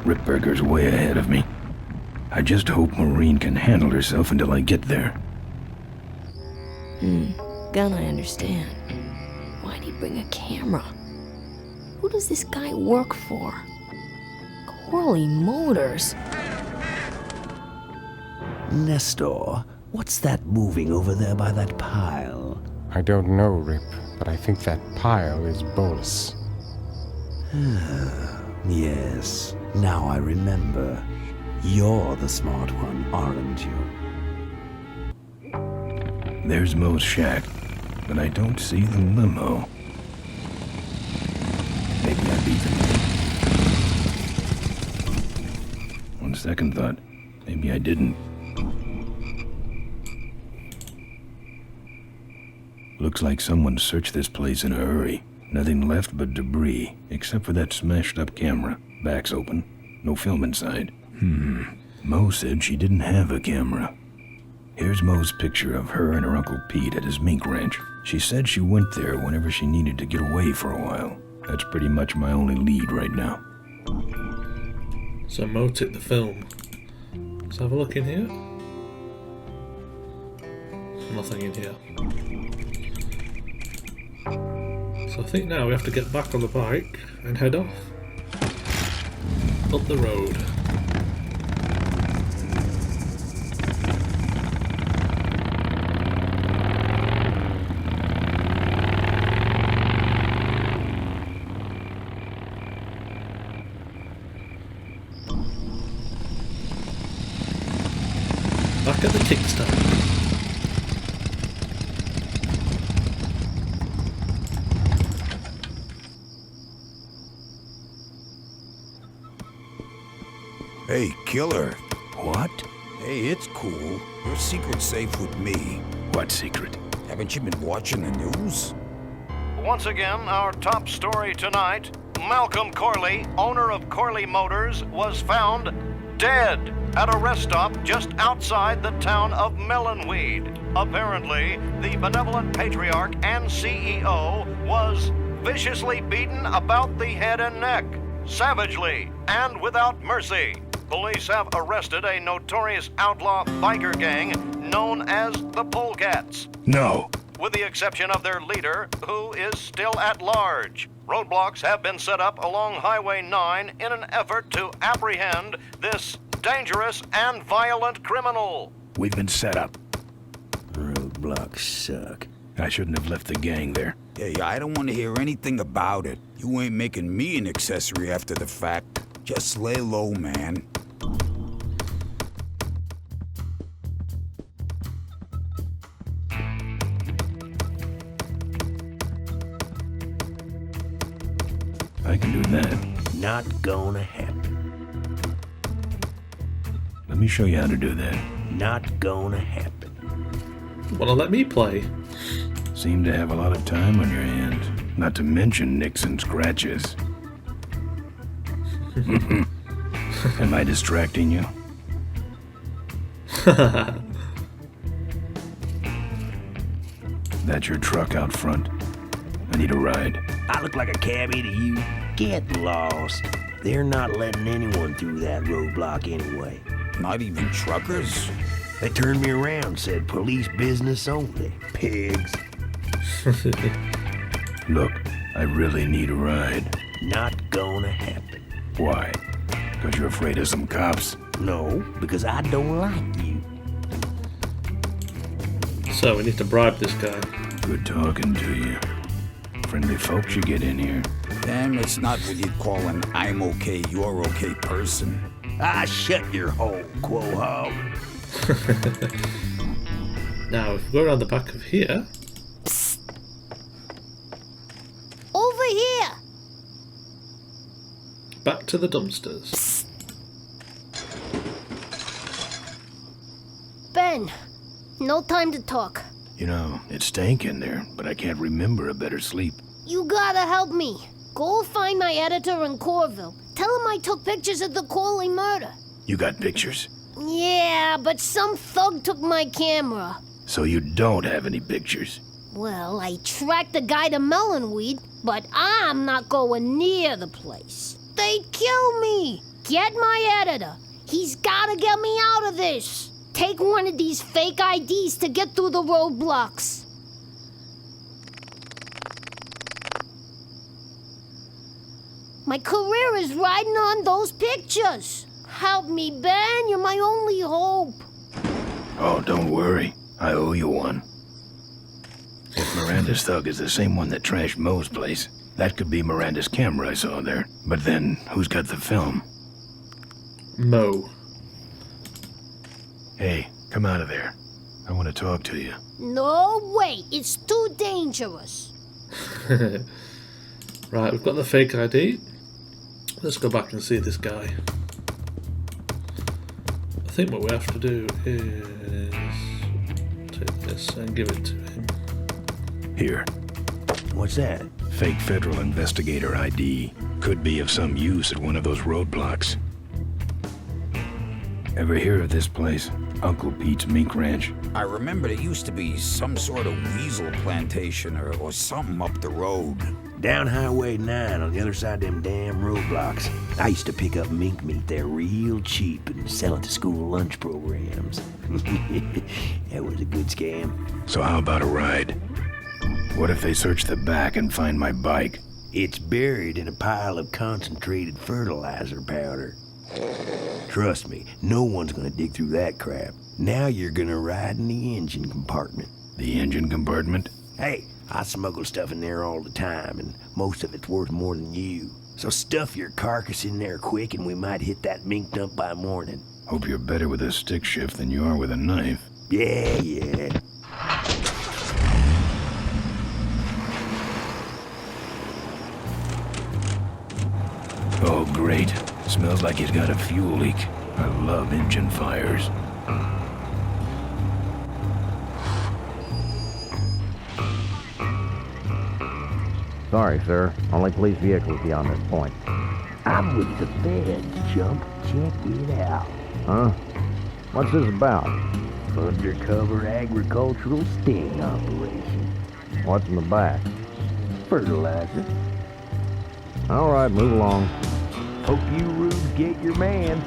S2: Ripburger's way ahead of me. I just hope Maureen can handle herself until I get there.
S11: Gun, I understand. Why'd he bring a camera? Who does this guy work for? Corley Motors.
S4: Nestor, what's that moving over there by that pile?
S8: I don't know, Rip, but I think that pile is Bolus.
S4: Yes, Now I remember. You're the smart one, aren't you?
S2: There's Mo's shack, but I don't see the limo. Maybe I beat them. On second thought, maybe I didn't. Looks like someone searched this place in a hurry. Nothing left but debris, except for that smashed up camera. Back's open. No film inside. Mo said she didn't have a camera. Here's Mo's picture of her and her Uncle Pete at his mink ranch. She said she went there whenever she needed to get away for a while. That's pretty much my only lead right now.
S1: So Mo took the film. Let's have a look in here. Nothing in here. So I think now we have to get back on the bike and head off. Up the road. Back at the kickstand.
S7: Hey, killer.
S2: What?
S7: Hey, it's cool. Your secret's safe with me.
S2: What secret?
S7: Haven't you been watching the news?
S12: Once again, our top story tonight, Malcolm Corley, owner of Corley Motors, was found dead at a rest stop just outside the town of Melonweed. Apparently, the benevolent patriarch and CEO was viciously beaten about the head and neck, savagely and without mercy. Police have arrested a notorious outlaw biker gang known as the Polecats.
S2: No.
S12: With the exception of their leader, who is still at large. Roadblocks have been set up along Highway 9 in an effort to apprehend this dangerous and violent criminal.
S2: We've been set up.
S4: Roadblocks suck.
S2: I shouldn't have left the gang there.
S7: Hey, I don't want to hear anything about it. You ain't making me an accessory after the fact. Just lay low, man.
S2: I can do that.
S4: Not gonna happen.
S2: Let me show you how to do that.
S4: Not gonna happen.
S1: Wanna let me play?
S2: Seem to have a lot of time on your hands. Not to mention nicks and scratches. Am I distracting you? That's your truck out front. I need a ride.
S4: I look like a cabbie to you? Get lost. They're not letting anyone through that roadblock anyway.
S7: Not even truckers?
S4: They turned me around, said police business only. Pigs.
S2: Look, I really need a ride.
S4: Not gonna happen.
S2: Why? Because you're afraid of some cops?
S4: No, because I don't like you.
S1: So we need to bribe this guy.
S2: Good talking to you. Friendly folks you get in here.
S7: Damn, it's not what you'd call an I'm okay, you're okay person.
S4: Ah, shut your hole, Quahog.
S1: Now, if we go around the back of here...
S10: Psst. Over here!
S1: Back to the dumpsters.
S10: Psst. Ben, no time to talk.
S2: You know, it stank in there, but I can't remember a better sleep.
S10: You gotta help me. Go find my editor in Corville. Tell him I took pictures of the Corley murder.
S2: You got pictures?
S10: Yeah, but some thug took my camera.
S2: So you don't have any pictures?
S10: Well, I tracked the guy to Melonweed, but I'm not going near the place. They'd kill me. Get my editor. He's gotta get me out of this. Take one of these fake IDs to get through the roadblocks. My career is riding on those pictures. Help me, Ben. You're my only hope.
S2: Oh, don't worry. I owe you one. If Miranda's thug is the same one that trashed Mo's place, that could be Miranda's camera I saw there. But then, who's got the film?
S1: Mo.
S2: Hey, come out of there. I want to talk to you.
S10: No way, it's too dangerous.
S1: Right, we've got the fake ID. Let's go back and see this guy. I think what we have to do is take this and give it to him.
S2: Here.
S4: What's that?
S2: Fake federal investigator ID. Could be of some use at one of those roadblocks. Ever hear of this place? Uncle Pete's Mink Ranch?
S7: I remember there used to be some sort of weasel plantation or something up the road.
S4: Down Highway 9 on the other side of them damn roadblocks. I used to pick up mink meat there real cheap and sell it to school lunch programs. That was a good scam.
S2: So how about a ride? What if they search the back and find my bike?
S4: It's buried in a pile of concentrated fertilizer powder. Trust me, no one's gonna dig through that crap. Now you're gonna ride in the engine compartment.
S2: The engine compartment?
S4: Hey, I smuggle stuff in there all the time, and most of it's worth more than you. So stuff your carcass in there quick, and we might hit that mink dump by morning.
S2: Hope you're better with a stick shift than you are with a knife.
S4: Yeah.
S2: Oh, great. Smells like he's got a fuel leak. I love engine fires.
S13: Sorry, sir. Only police vehicles beyond this point.
S4: I'm with the feds, Jump. Check it out.
S13: Huh? What's this about?
S4: Undercover agricultural sting operation.
S13: What's in the back?
S4: Fertilizer.
S13: All right, move along.
S4: Hope you rubes get your man.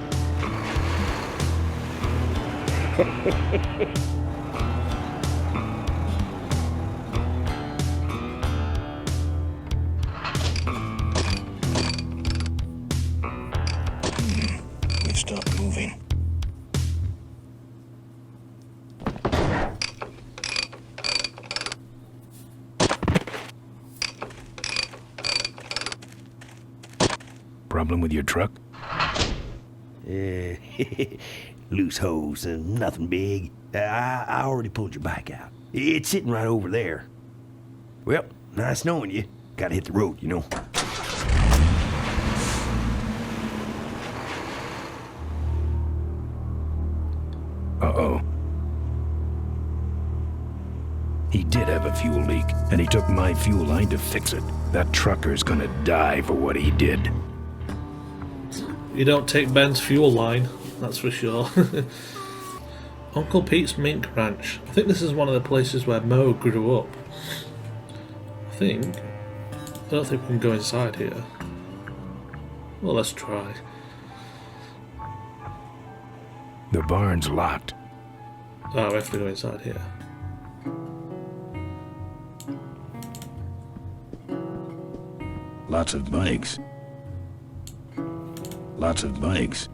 S2: We stopped moving. Problem with your truck?
S4: Loose hose, nothing big. I already pulled your bike out. It's sitting right over there. Well, nice knowing you. Gotta hit the road, you know.
S2: Uh-oh. He did have a fuel leak, and he took my fuel line to fix it. That trucker's gonna die for what he did.
S1: You don't take Ben's fuel line, that's for sure. Uncle Pete's Mink Ranch. I think this is one of the places where Mo grew up. I don't think we can go inside here. Well, let's try.
S2: The barn's locked.
S1: Oh, we have to go inside here.
S2: Lots of bikes. Lots of bikes.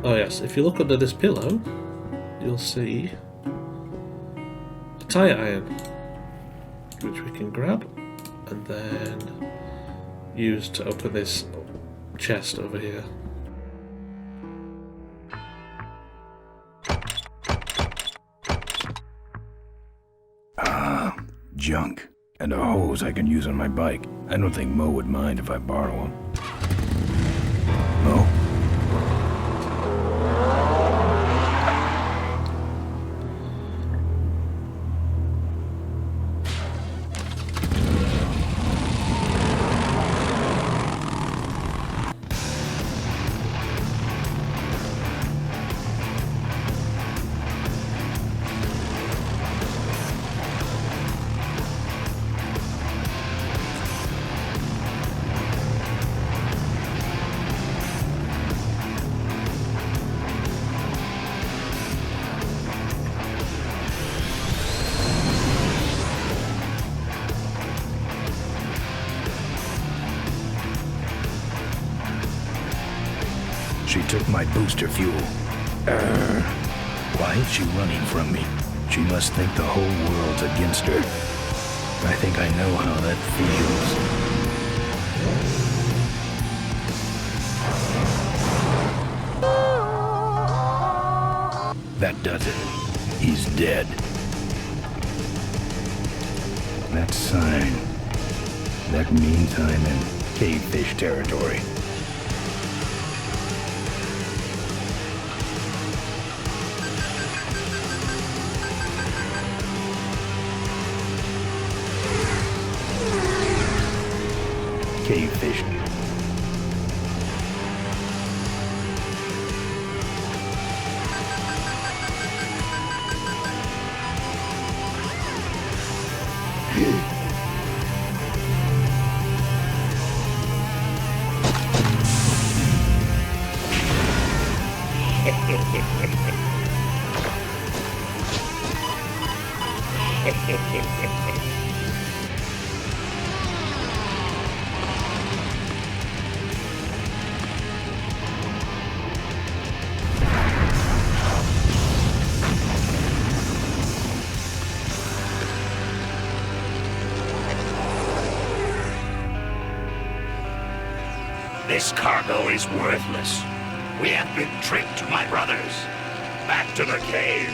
S1: Oh yes, if you look under this pillow, you'll see a tire iron, which we can grab and then use to open this chest over here.
S2: Ah, junk. And a hose I can use on my bike. I don't think Mo would mind if I borrow him. Mo? She took my booster fuel. Why is she running from me? She must think the whole world's against her. I think I know how that feels. That does it. He's dead. That sign. That means I'm in cavefish territory. Cavefish.
S15: This cargo is worthless. We have been tricked, my brothers. Back to the cave.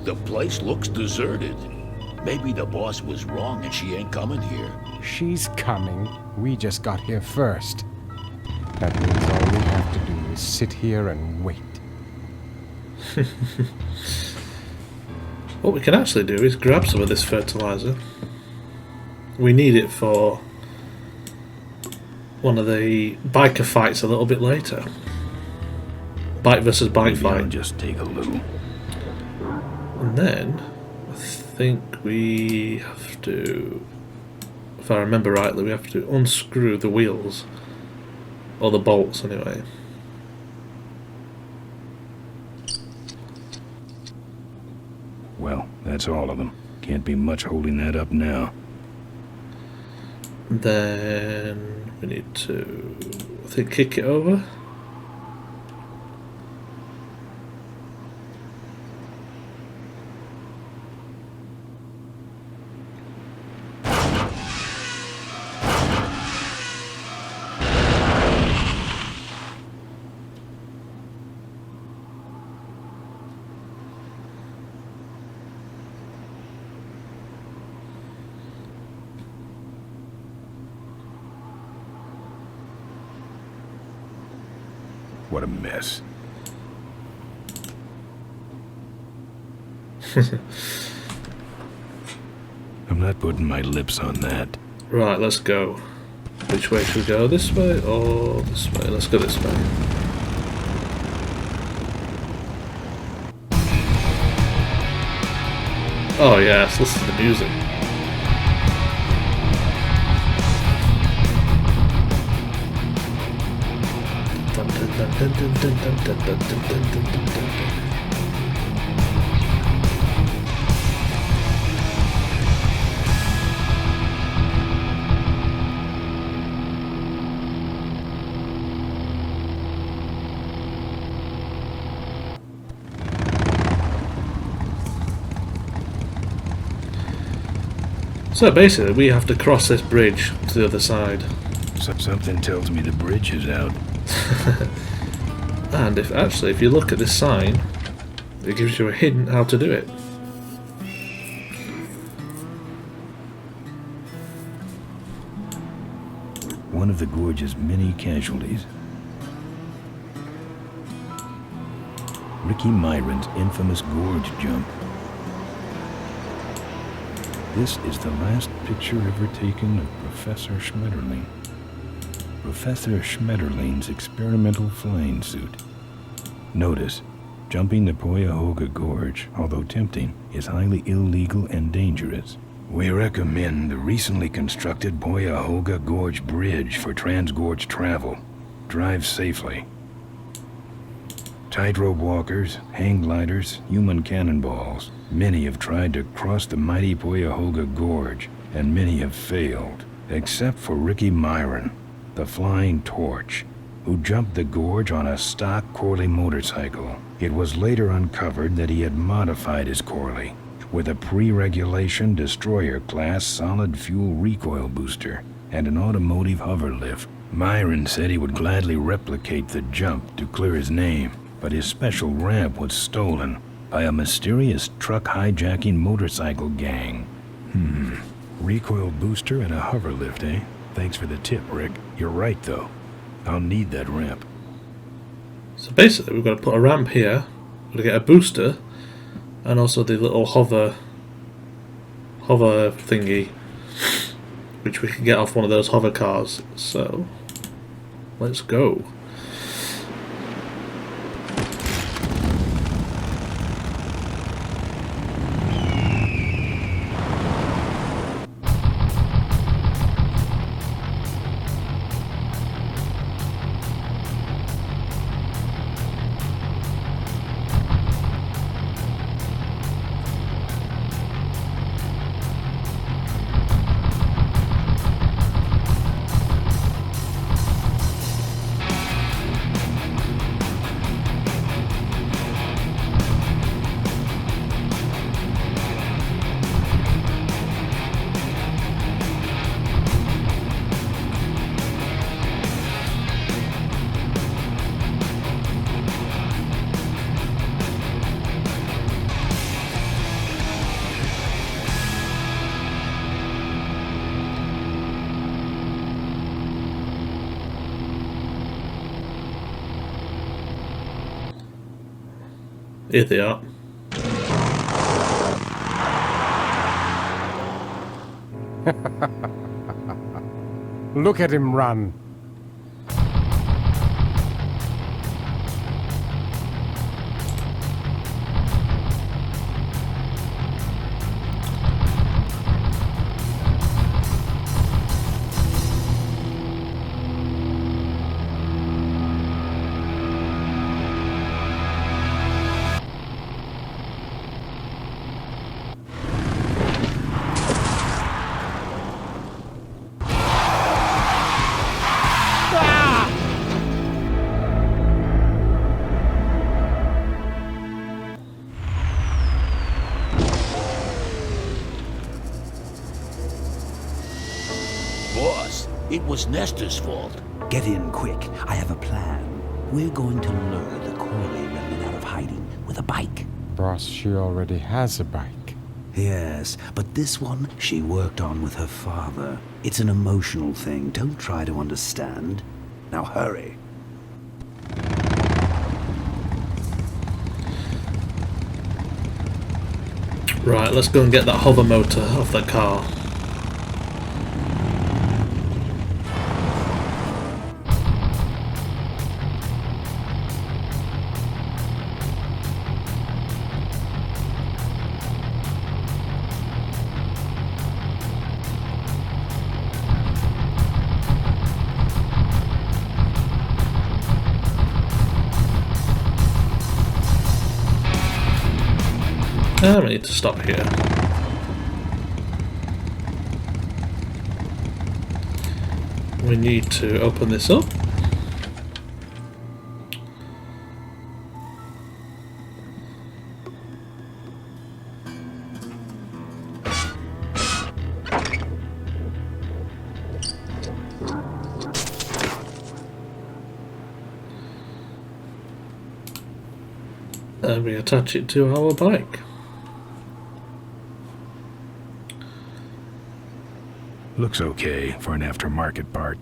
S14: The place looks deserted. Maybe the boss was wrong and she ain't coming here.
S8: She's coming. We just got here first. That means all we have to do is sit here and wait.
S1: What we can actually do is grab some of this fertilizer. We need it for one of the biker fights a little bit later. Bike versus bike fight.
S2: I'll just take a little.
S1: And then I think we have to, if I remember rightly, we have to unscrew the wheels. Or the bolts anyway.
S2: Well, that's all of them. Can't be much holding that up now.
S1: Then we need to, I think, kick it over.
S2: What a mess. I'm not putting my lips on that.
S1: Right, let's go. Which way should we go? This way or this way? Let's go this way. Oh yes, listen to the music. So basically, we have to cross this bridge to the other side.
S2: Something tells me the bridge is out.
S1: And if you look at this sign, it gives you a hint how to do it.
S2: One of the gorge's many casualties. Ricky Myron's infamous gorge jump. This is the last picture ever taken of Professor Schmetterling. Professor Schmetterling's experimental flying suit. Notice, jumping the Cuyahoga Gorge, although tempting, is highly illegal and dangerous. We recommend the recently constructed Cuyahoga Gorge Bridge for transgorge travel. Drive safely. Tightrope walkers, hang gliders, human cannonballs. Many have tried to cross the mighty Cuyahoga Gorge, and many have failed, except for Ricky Myron, the Flying Torch, who jumped the gorge on a stock Corley motorcycle. It was later uncovered that he had modified his Corley with a pre-regulation destroyer-class solid-fuel recoil booster. and an automotive hover lift. Myron said he would gladly replicate the jump to clear his name, but his special ramp was stolen by a mysterious truck hijacking motorcycle gang. Recoil booster and a hover lift, eh? Thanks for the tip, Rick. You're right, though. I'll need that ramp.
S1: So basically, we've got to put a ramp here. We've got to get a booster, and also the little hover thingy, which we can get off one of those hover cars. So let's go. Here they are.
S8: Look at him run.
S14: It was Nestor's fault.
S4: Get in quick. I have a plan. We're going to lure the Corley remnant out of hiding with a bike.
S8: Boss, she already has a bike.
S4: Yes, but this one she worked on with her father. It's an emotional thing. Don't try to understand. Now hurry.
S1: Right, let's go and get that hover motor off the car. We need to stop here. We need to open this up. And we attach it to our bike.
S2: Looks okay for an aftermarket part.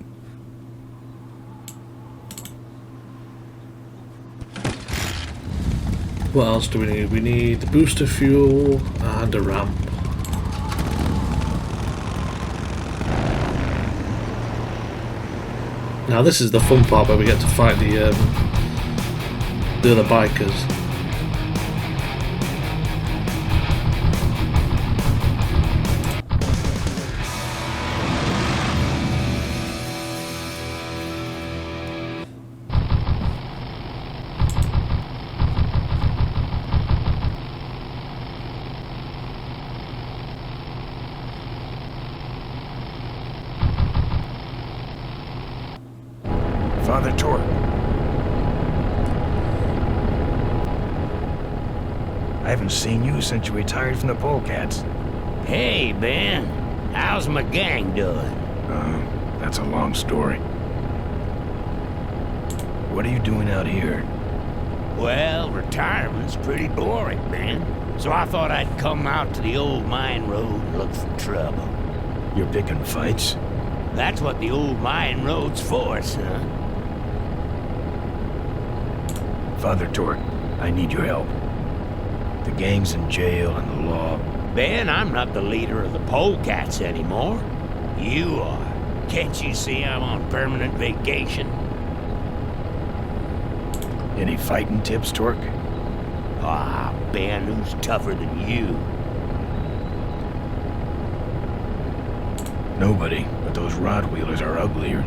S1: What else do we need? We need the booster fuel and a ramp. Now this is the fun part where we get to fight the other bikers.
S2: Father Torque. I haven't seen you since you retired from the Polecats.
S9: Hey, Ben. How's my gang doing?
S2: That's a long story. What are you doing out here?
S9: Well, retirement's pretty boring, man. So I thought I'd come out to the old mine road and look for trouble.
S2: You're picking fights?
S9: That's what the old mine road's for, son.
S2: Father Torque, I need your help. The gang's in jail and the law...
S9: Ben, I'm not the leader of the polecats anymore. You are. Can't you see I'm on permanent vacation?
S2: Any fighting tips, Torque?
S9: Ah, Ben, who's tougher than you?
S2: Nobody, but those rod wheelers are uglier.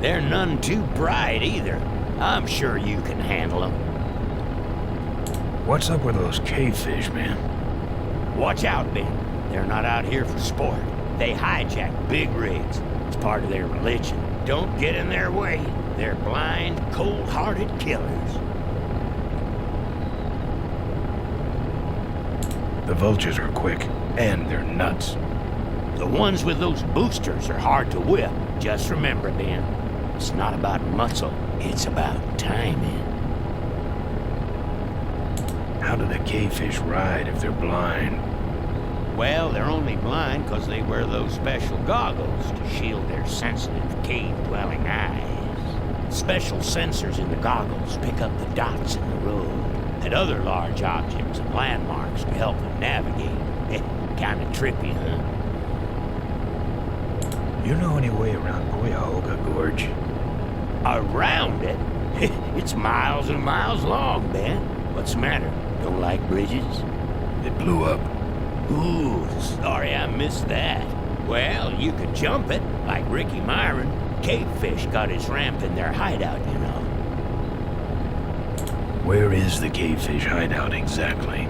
S9: They're none too bright either. I'm sure you can handle them.
S2: What's up with those cavefish, man?
S9: Watch out, Ben. They're not out here for sport. They hijack big rigs. It's part of their religion. Don't get in their way. They're blind, cold-hearted killers.
S2: The vultures are quick, and they're nuts.
S9: The ones with those boosters are hard to whip. Just remember, Ben, it's not about muscle, it's about timing.
S2: How do the cavefish ride if they're blind?
S9: Well, they're only blind because they wear those special goggles to shield their sensitive, cave-dwelling eyes. Special sensors in the goggles pick up the dots in the road and other large objects and landmarks to help them navigate. Kinda trippy, huh?
S2: You know any way around Cuyahoga Gorge?
S9: Around it? It's miles and miles long, Ben. What's the matter? Don't like bridges?
S2: It blew up.
S9: Ooh, sorry I missed that. Well, you could jump it, like Ricky Myron. Cavefish got his ramp in their hideout, you know.
S2: Where is the cavefish hideout exactly?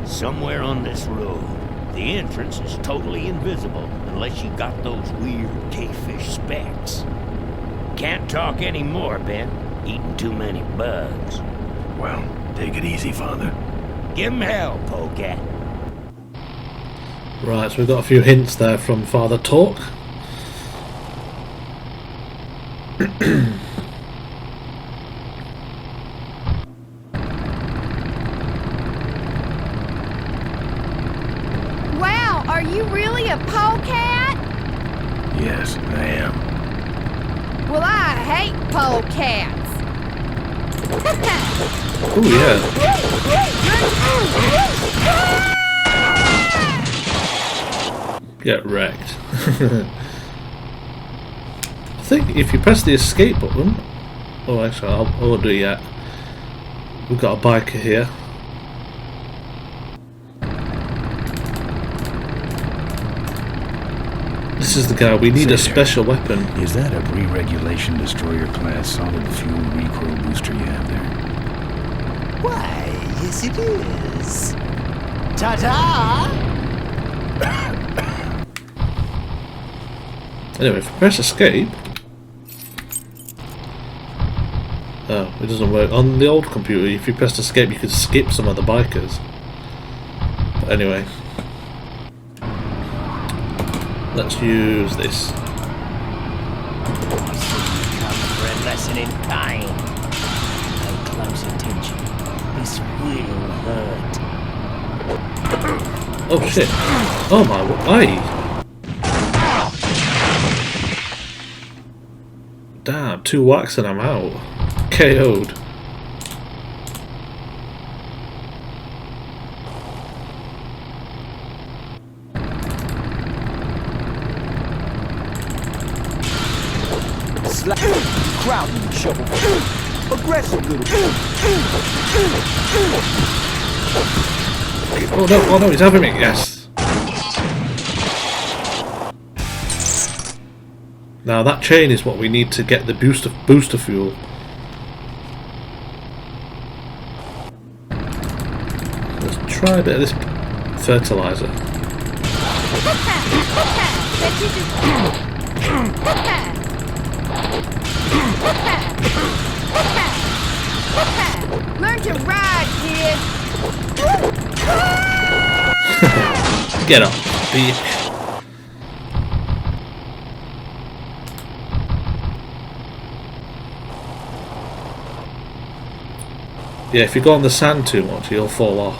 S9: Somewhere on this road. The entrance is totally invisible unless you got those weird cavefish specs. Can't talk anymore, Ben. Eating too many bugs.
S2: Well, take it easy, Father.
S9: Give him hell, polecat.
S1: Right, so we've got a few hints there from Father Torque.
S16: Wow, are you really a polecat?
S2: Yes, I am.
S16: Well, I hate polecats.
S1: Oh yeah. Get wrecked. I think if you press the escape button... Oh, actually, I won't do it yet. We've got a biker here. This is the guy. We need a special weapon.
S2: Is that a pre-regulation destroyer class solid fuel recoil booster you have there?
S3: Why, yes it is. Ta-ta!
S1: Anyway, if you press escape... Oh, it doesn't work. On the old computer, if you pressed escape, you could skip some of the bikers. But anyway... Let's use this.
S9: For a lesson in kind. Pay close attention. This will hurt.
S1: Oh shit. Oh my, why? Damn, 2 whacks and I'm out. KO'd.
S3: Crowding shovel. Aggressive little.
S1: Oh no, he's having me, yes. Now that chain is what we need to get the booster fuel. Let's try a bit of this fertilizer.
S16: Learn to ride, kid.
S1: Get up, bitch. Yeah, if you go on the sand too much, you'll fall off.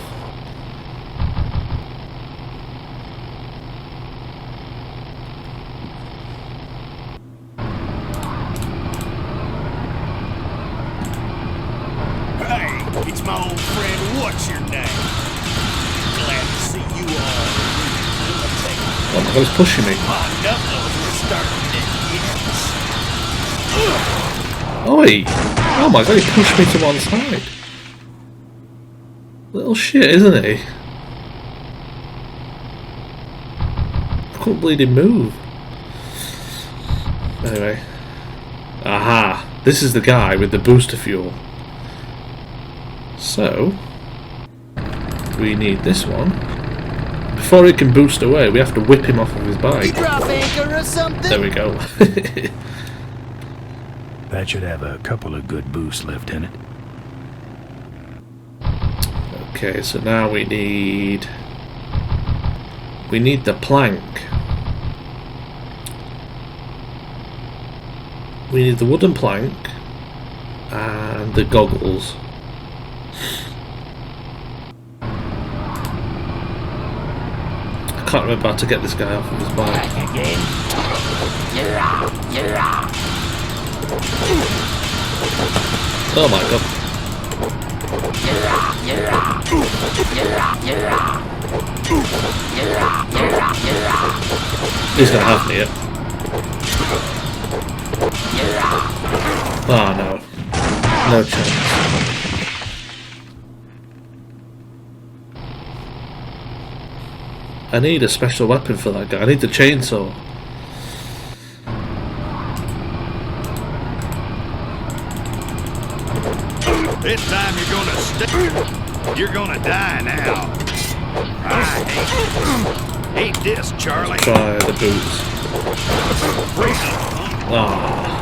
S15: Hey, it's my old friend. What's your name? Glad to see you all.
S1: Oh my god, he's pushing me.
S15: My knuckles were starting to itch.
S1: Oi! Oh my god, he pushed me to one side. Little shit, isn't he? I couldn't believe he move. Anyway. Aha! This is the guy with the booster fuel. So, we need this one. Before he can boost away, we have to whip him off of his bike.
S16: Drop anchor or something?
S1: There we go.
S2: That should have a couple of good boosts left in it.
S1: Okay, so now we need the plank. We need the wooden plank and the goggles. I can't remember how to get this guy off of his bike. Oh my god. He's gonna have me. Oh no. No chance. I need a special weapon for that guy. I need the chainsaw.
S15: This time you're gonna stay. You're gonna die now. I hate this, Charlie.
S1: Try the boots. Ah.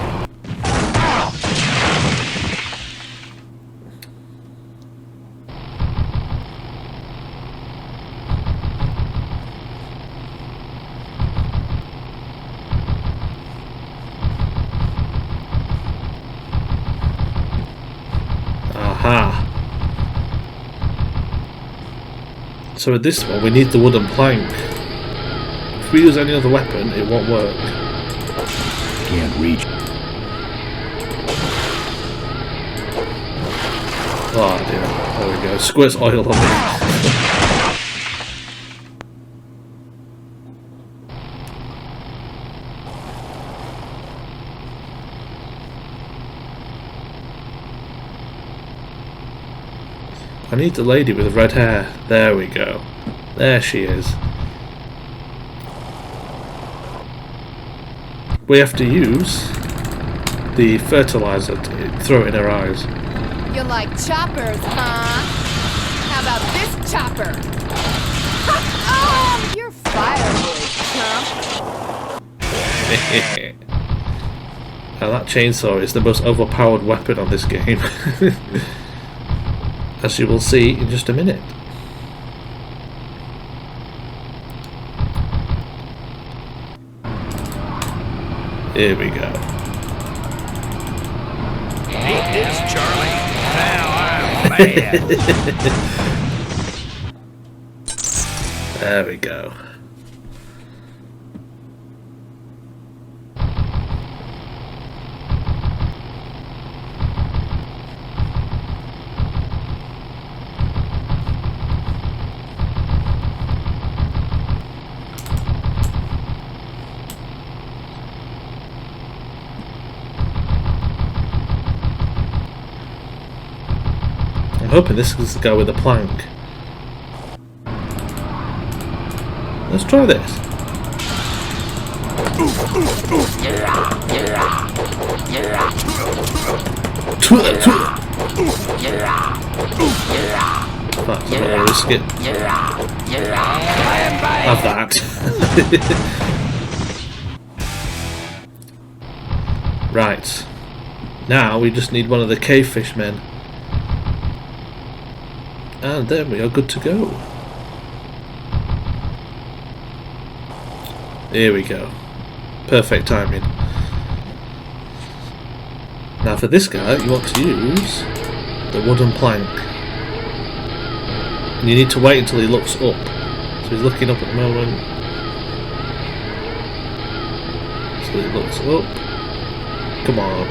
S1: Aha. So with this one we need the wooden plank. If we use any other weapon it won't work.
S2: Can't reach.
S1: Oh dear. There we go. Squirts oil on me. I need the lady with the red hair. There we go. There she is. We have to use the fertilizer to throw it in her eyes.
S16: You like choppers, huh? How about this chopper? Oh, you're firewood, chump.
S1: Now that chainsaw is the most overpowered weapon on this game. As you will see in just a minute. Here we go.
S15: Hate this, Charlie. Now I'm mad.
S1: There we go. I'm hoping this is the guy with the plank. Let's try this. That's a bit risky. Have that. Right. Now we just need one of the cave fish men. And then we are good to go. Here we go. Perfect timing. Now for this guy, you want to use the wooden plank. And you need to wait until he looks up. So he's looking up at the moment. So he looks up. Come on.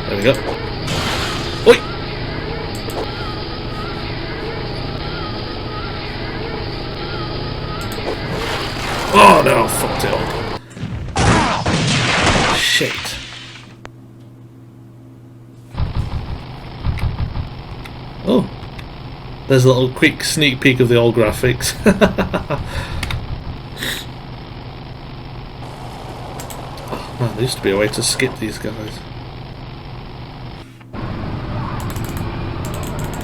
S1: There we go. Oi! Oh no, fucked it up. Shit. Oh, there's a little quick sneak peek of the old graphics. Oh man, there used to be a way to skip these guys.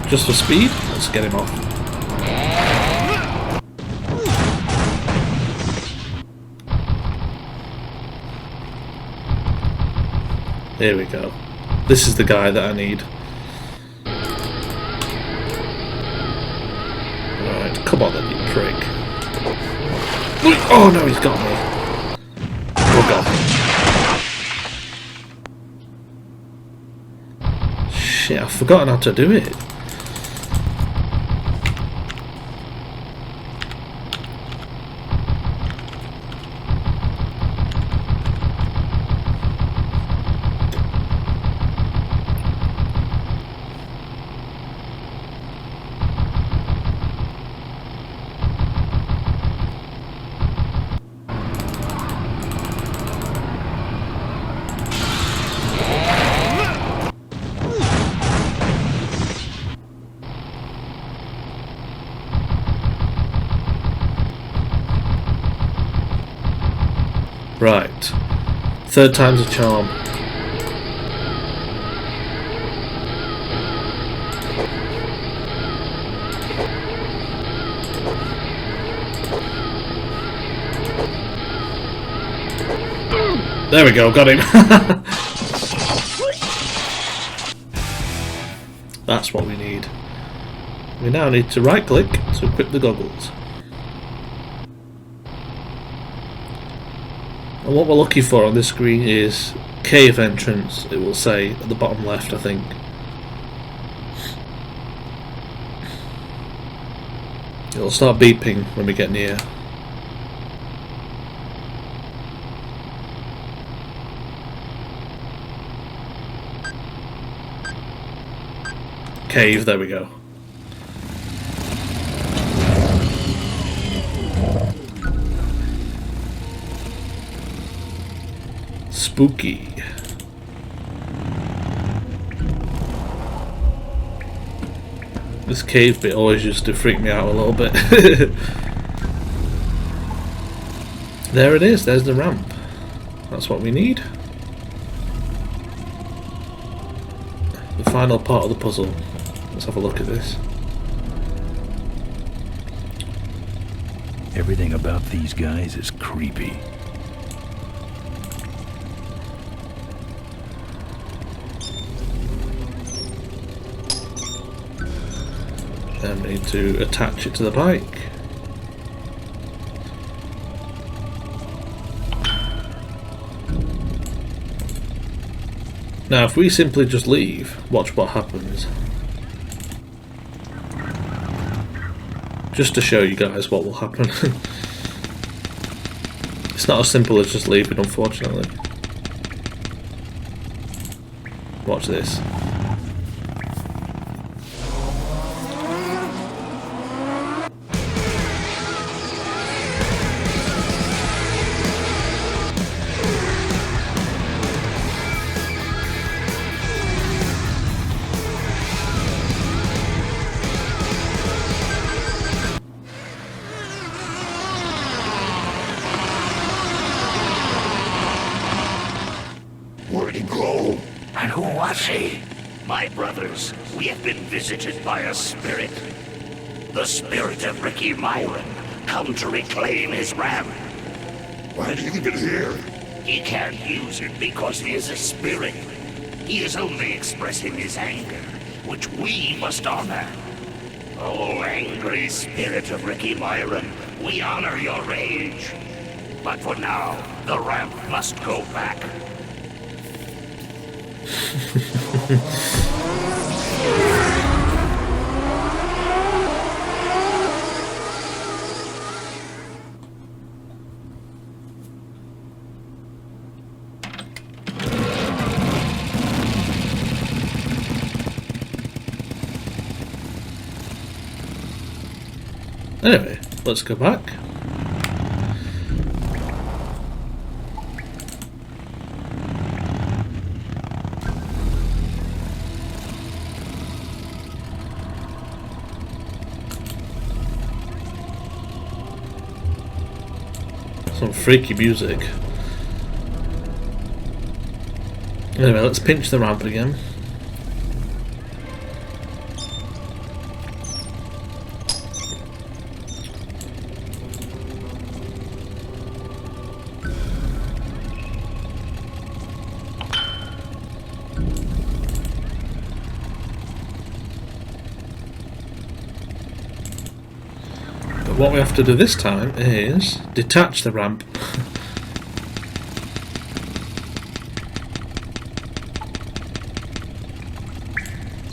S1: Just for speed? Let's get him off. There we go. This is the guy that I need. Alright, come on then, you prick. Oh no, he's got me. Oh god. Shit, I've forgotten how to do it. Right. Third time's a charm. There we go, got him. That's what we need. We now need to right click to equip the goggles. And what we're looking for on this screen is cave entrance, it will say at the bottom left, I think. It'll start beeping when we get near. Cave, there we go. Spooky. This cave bit always used to freak me out a little bit. There it is, there's the ramp. That's what we need. The final part of the puzzle. Let's have a look at this.
S2: Everything about these guys is creepy.
S1: Then we need to attach it to the bike. Now if we simply just leave, watch what happens. Just to show you guys what will happen. It's not as simple as just leaving, unfortunately. Watch this.
S15: Where'd he go? And who was he? My brothers, we have been visited by a spirit. The spirit of Ricky Myron, come to reclaim his ramp. Why did he leave it here? He can't use it because he is a spirit. He is only expressing his anger, which we must honor. Oh, angry spirit of Ricky Myron, we honor your rage. But for now, the ramp must go back.
S1: Anyway, let's go back. Some freaky music. Anyway, let's pinch the ramp again. What we have to do this time is detach the ramp.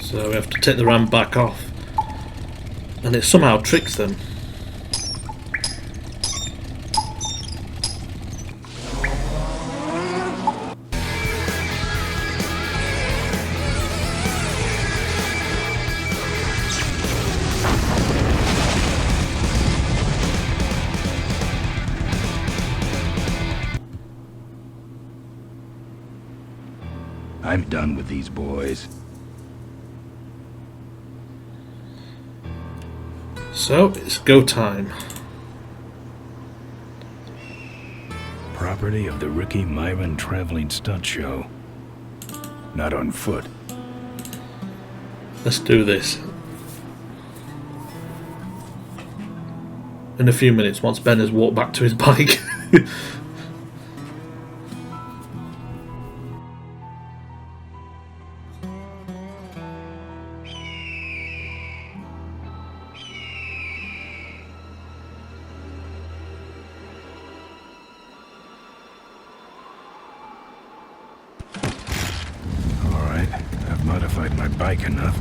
S1: So we have to take the ramp back off, and it somehow tricks them.
S2: I'm done with these boys.
S1: So it's go time.
S2: Property of the Ricky Myron Traveling Stunt Show. Not on foot.
S1: Let's do this. In a few minutes, once Ben has walked back to his bike.
S2: Alright, I've modified my bike enough.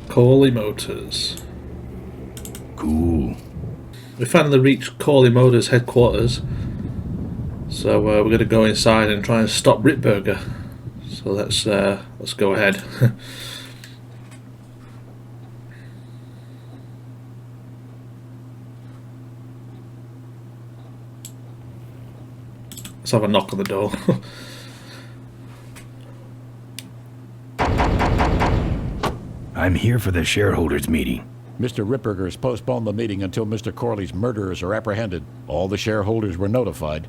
S1: Corley Motors.
S2: Cool.
S1: We finally reached Corley Motors headquarters, so we're going to go inside and try and stop Ritberger. So let's go ahead. Let's have a knock on the door.
S2: I'm here for the shareholders meeting.
S17: Mr. Ritberger has postponed the meeting until Mr. Corley's murderers are apprehended. All the shareholders were notified.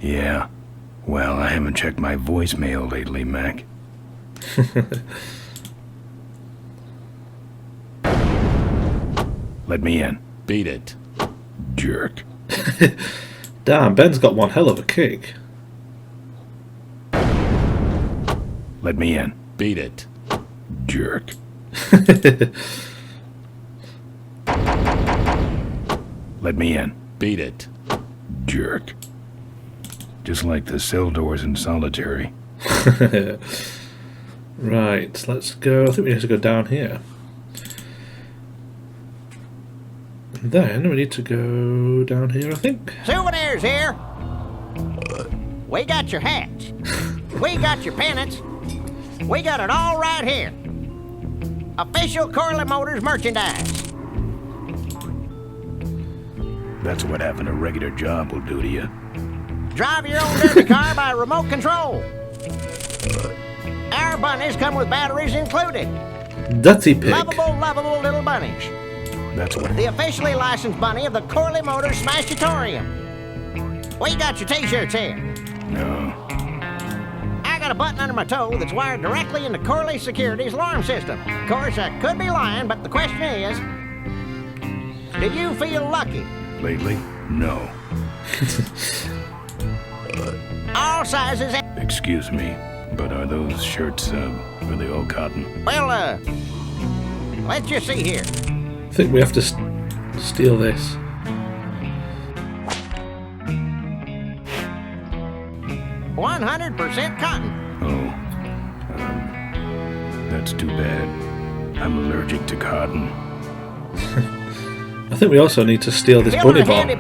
S2: Yeah. Well, I haven't checked my voicemail lately, Mac. Let me in.
S17: Beat it.
S2: Jerk.
S1: Damn, Ben's got one hell of a kick.
S2: Let me in.
S17: Beat it.
S2: Jerk. Let me in.
S17: Beat it.
S2: Jerk. Just like the cell doors in solitary.
S1: Right, let's go. I think we need to go down here. And then we need to go down here, I think.
S3: Souvenirs here. We got your hats. We got your pennants. We got it all right here. Official Corley Motors merchandise.
S2: That's what having a regular job will do to you.
S3: Drive your own derby car by remote control. Our bunnies come with batteries included.
S1: Dirty pig.
S3: Lovable little bunnies.
S2: That's what...
S3: The officially licensed bunny of the Corley Motors Smashatorium. We got your t-shirts here.
S2: No.
S3: I got a button under my toe that's wired directly into Corley Security's alarm system. Of course, I could be lying, but the question is, do you feel lucky?
S2: Lately? No.
S3: All sizes.
S2: Excuse me, but are those shirts, are they all cotton?
S3: Well, let's just see here.
S1: I think we have to steal this.
S3: %100% cotton.
S2: Oh. That's too bad. I'm allergic to cotton.
S1: I think we also need to steal this bunny box.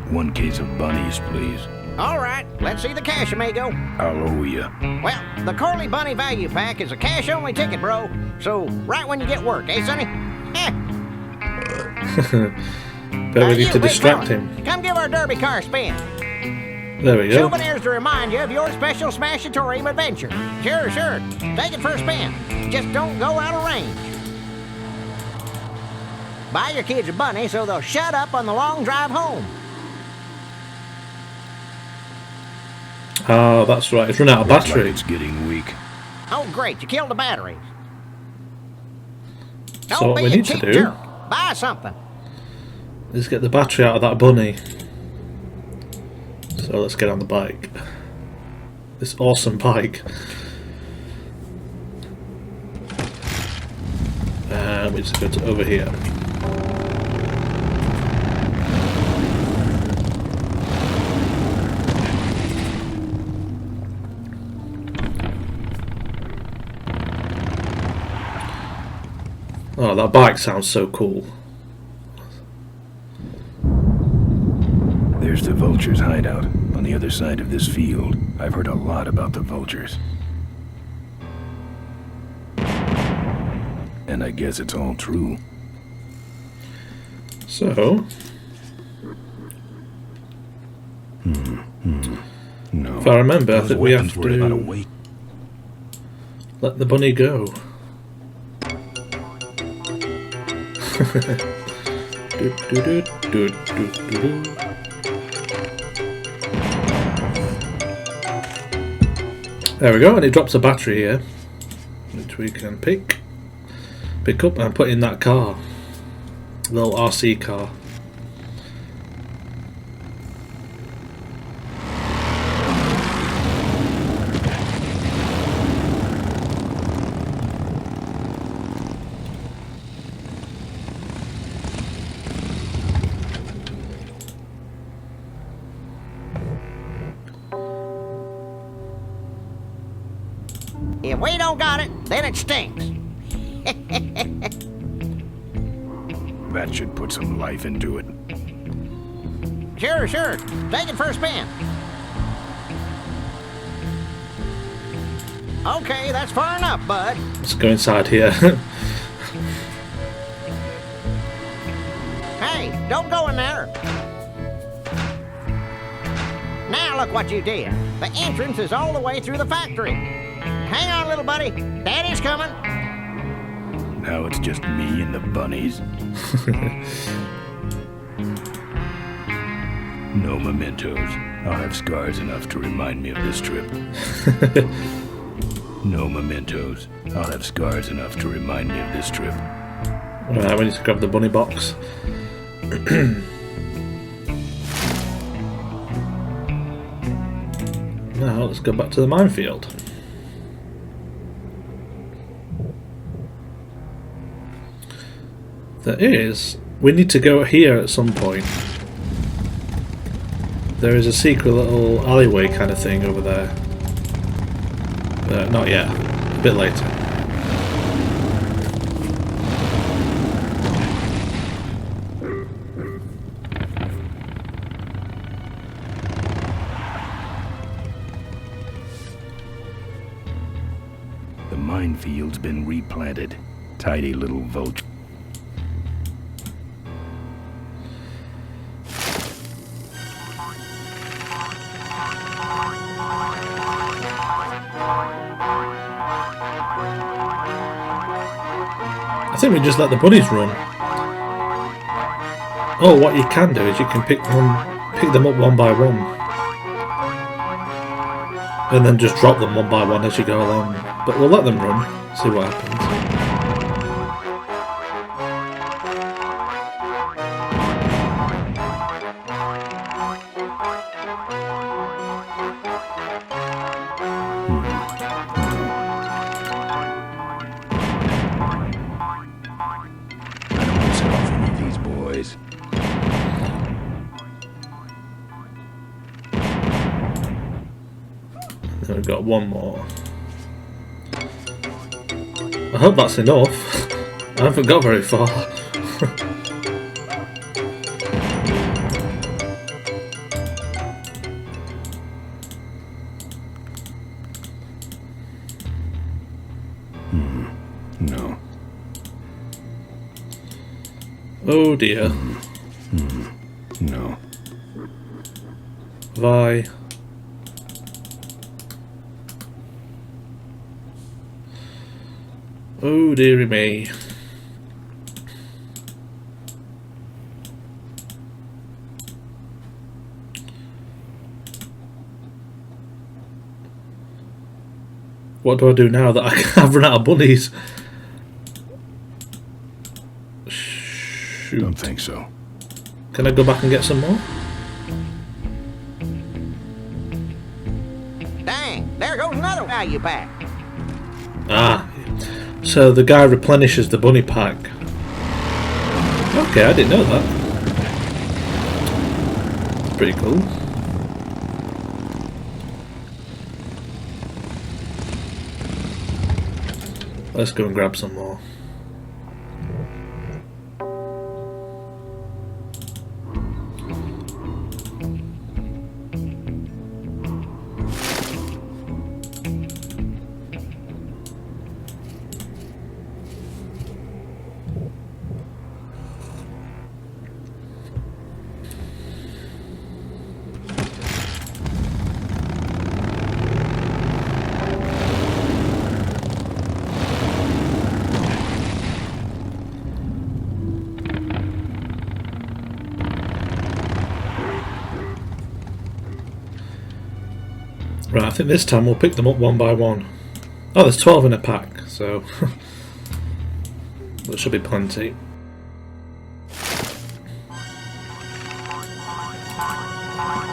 S2: One case of bunnies, please.
S3: All right, let's see the cash, amigo.
S2: I'll owe you.
S3: Well, the Corley Bunny Value Pack is a cash-only ticket, bro. So, right when you get work, eh, Sonny?
S1: Bet we need to distract him.
S3: Come give our derby car a spin.
S1: There we go.
S3: Souvenirs to remind you of your special Smashatorium adventure. Sure. Take it for a spin. Just don't go out of range. Buy your kids a bunny so they'll shut up on the long drive home.
S1: Oh, that's right. It's run out of battery.
S2: Like it's getting weak.
S3: Oh, great. You killed the batteries.
S1: So what we need to do
S3: jerk. Buy something.
S1: is get the battery out of that bunny. So let's get on the bike. This awesome bike. And we just go to over here. Oh, that bike sounds so cool.
S2: There's the vultures' hideout on the other side of this field. I've heard a lot about the vultures. And I guess it's all true.
S1: So...
S2: No.
S1: If I remember, I think we have to
S2: to
S1: let the bunny go. There we go, and it drops a battery here, which we can pick up and put in that car, little RC car.
S3: If we don't got it, then it stinks.
S2: That should put some life into it.
S3: Sure. Take it for a spin. Okay, that's far enough, bud.
S1: Let's go inside here.
S3: Hey, don't go in there. Now look what you did. The entrance is all the way through the factory. Hang on, little buddy. Daddy's coming.
S2: Now it's just me and the bunnies. No mementos. I'll have scars enough to remind me of this trip. No mementos. I'll have scars enough to remind me of this trip.
S1: Alright, we need to grab the bunny box. Now let's go back to the minefield. We need to go here at some point. There is a secret little alleyway kind of thing over there. Not yet, a bit later.
S2: minefield's been replanted. Tidy little vulture.
S1: I think we just let the bunnies run. Oh, what you can do is you can pick them up one by one. And then just drop them one by one as you go along. But we'll let them run, see what happens. We've got one more. I hope that's enough. I haven't got very far.
S2: No.
S1: Oh dear.
S2: No.
S1: Why? Oh dearie me. What do I do now that I've run out of bunnies? Shoot.
S2: Don't think so.
S1: Can I go back and get some more?
S3: Dang, there goes another value pack.
S1: Ah, so the guy replenishes the bunny pack. Okay, I didn't know that. Pretty cool. Let's go and grab some more. Right, I think this time we'll pick them up one by one. Oh, there's 12 in a pack, so there should be plenty.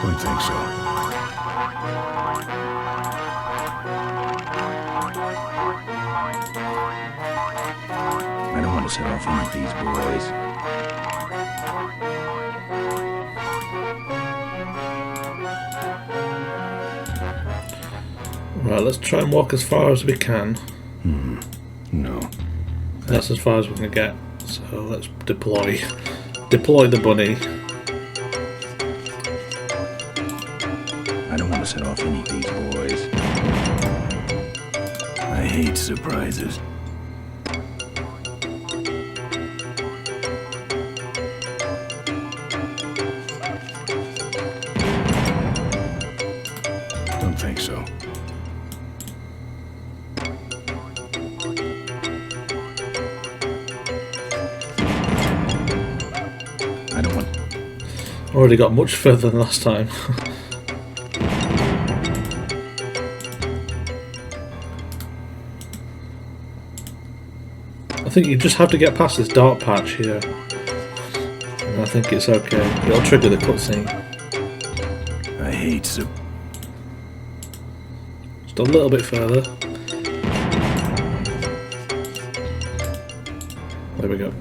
S2: Don't think so. I don't want to set off any of these boys.
S1: Right, let's try and walk as far as we can.
S2: No.
S1: That's as far as we can get. So let's deploy the bunny.
S2: I don't want to set off any of these boys. I hate surprises. Don't think so. I don't want...
S1: Already got much further than last time. I think you just have to get past this dark patch here. And I think it's okay. It'll trigger the cutscene.
S2: I hate Just
S1: a little bit further. There we go.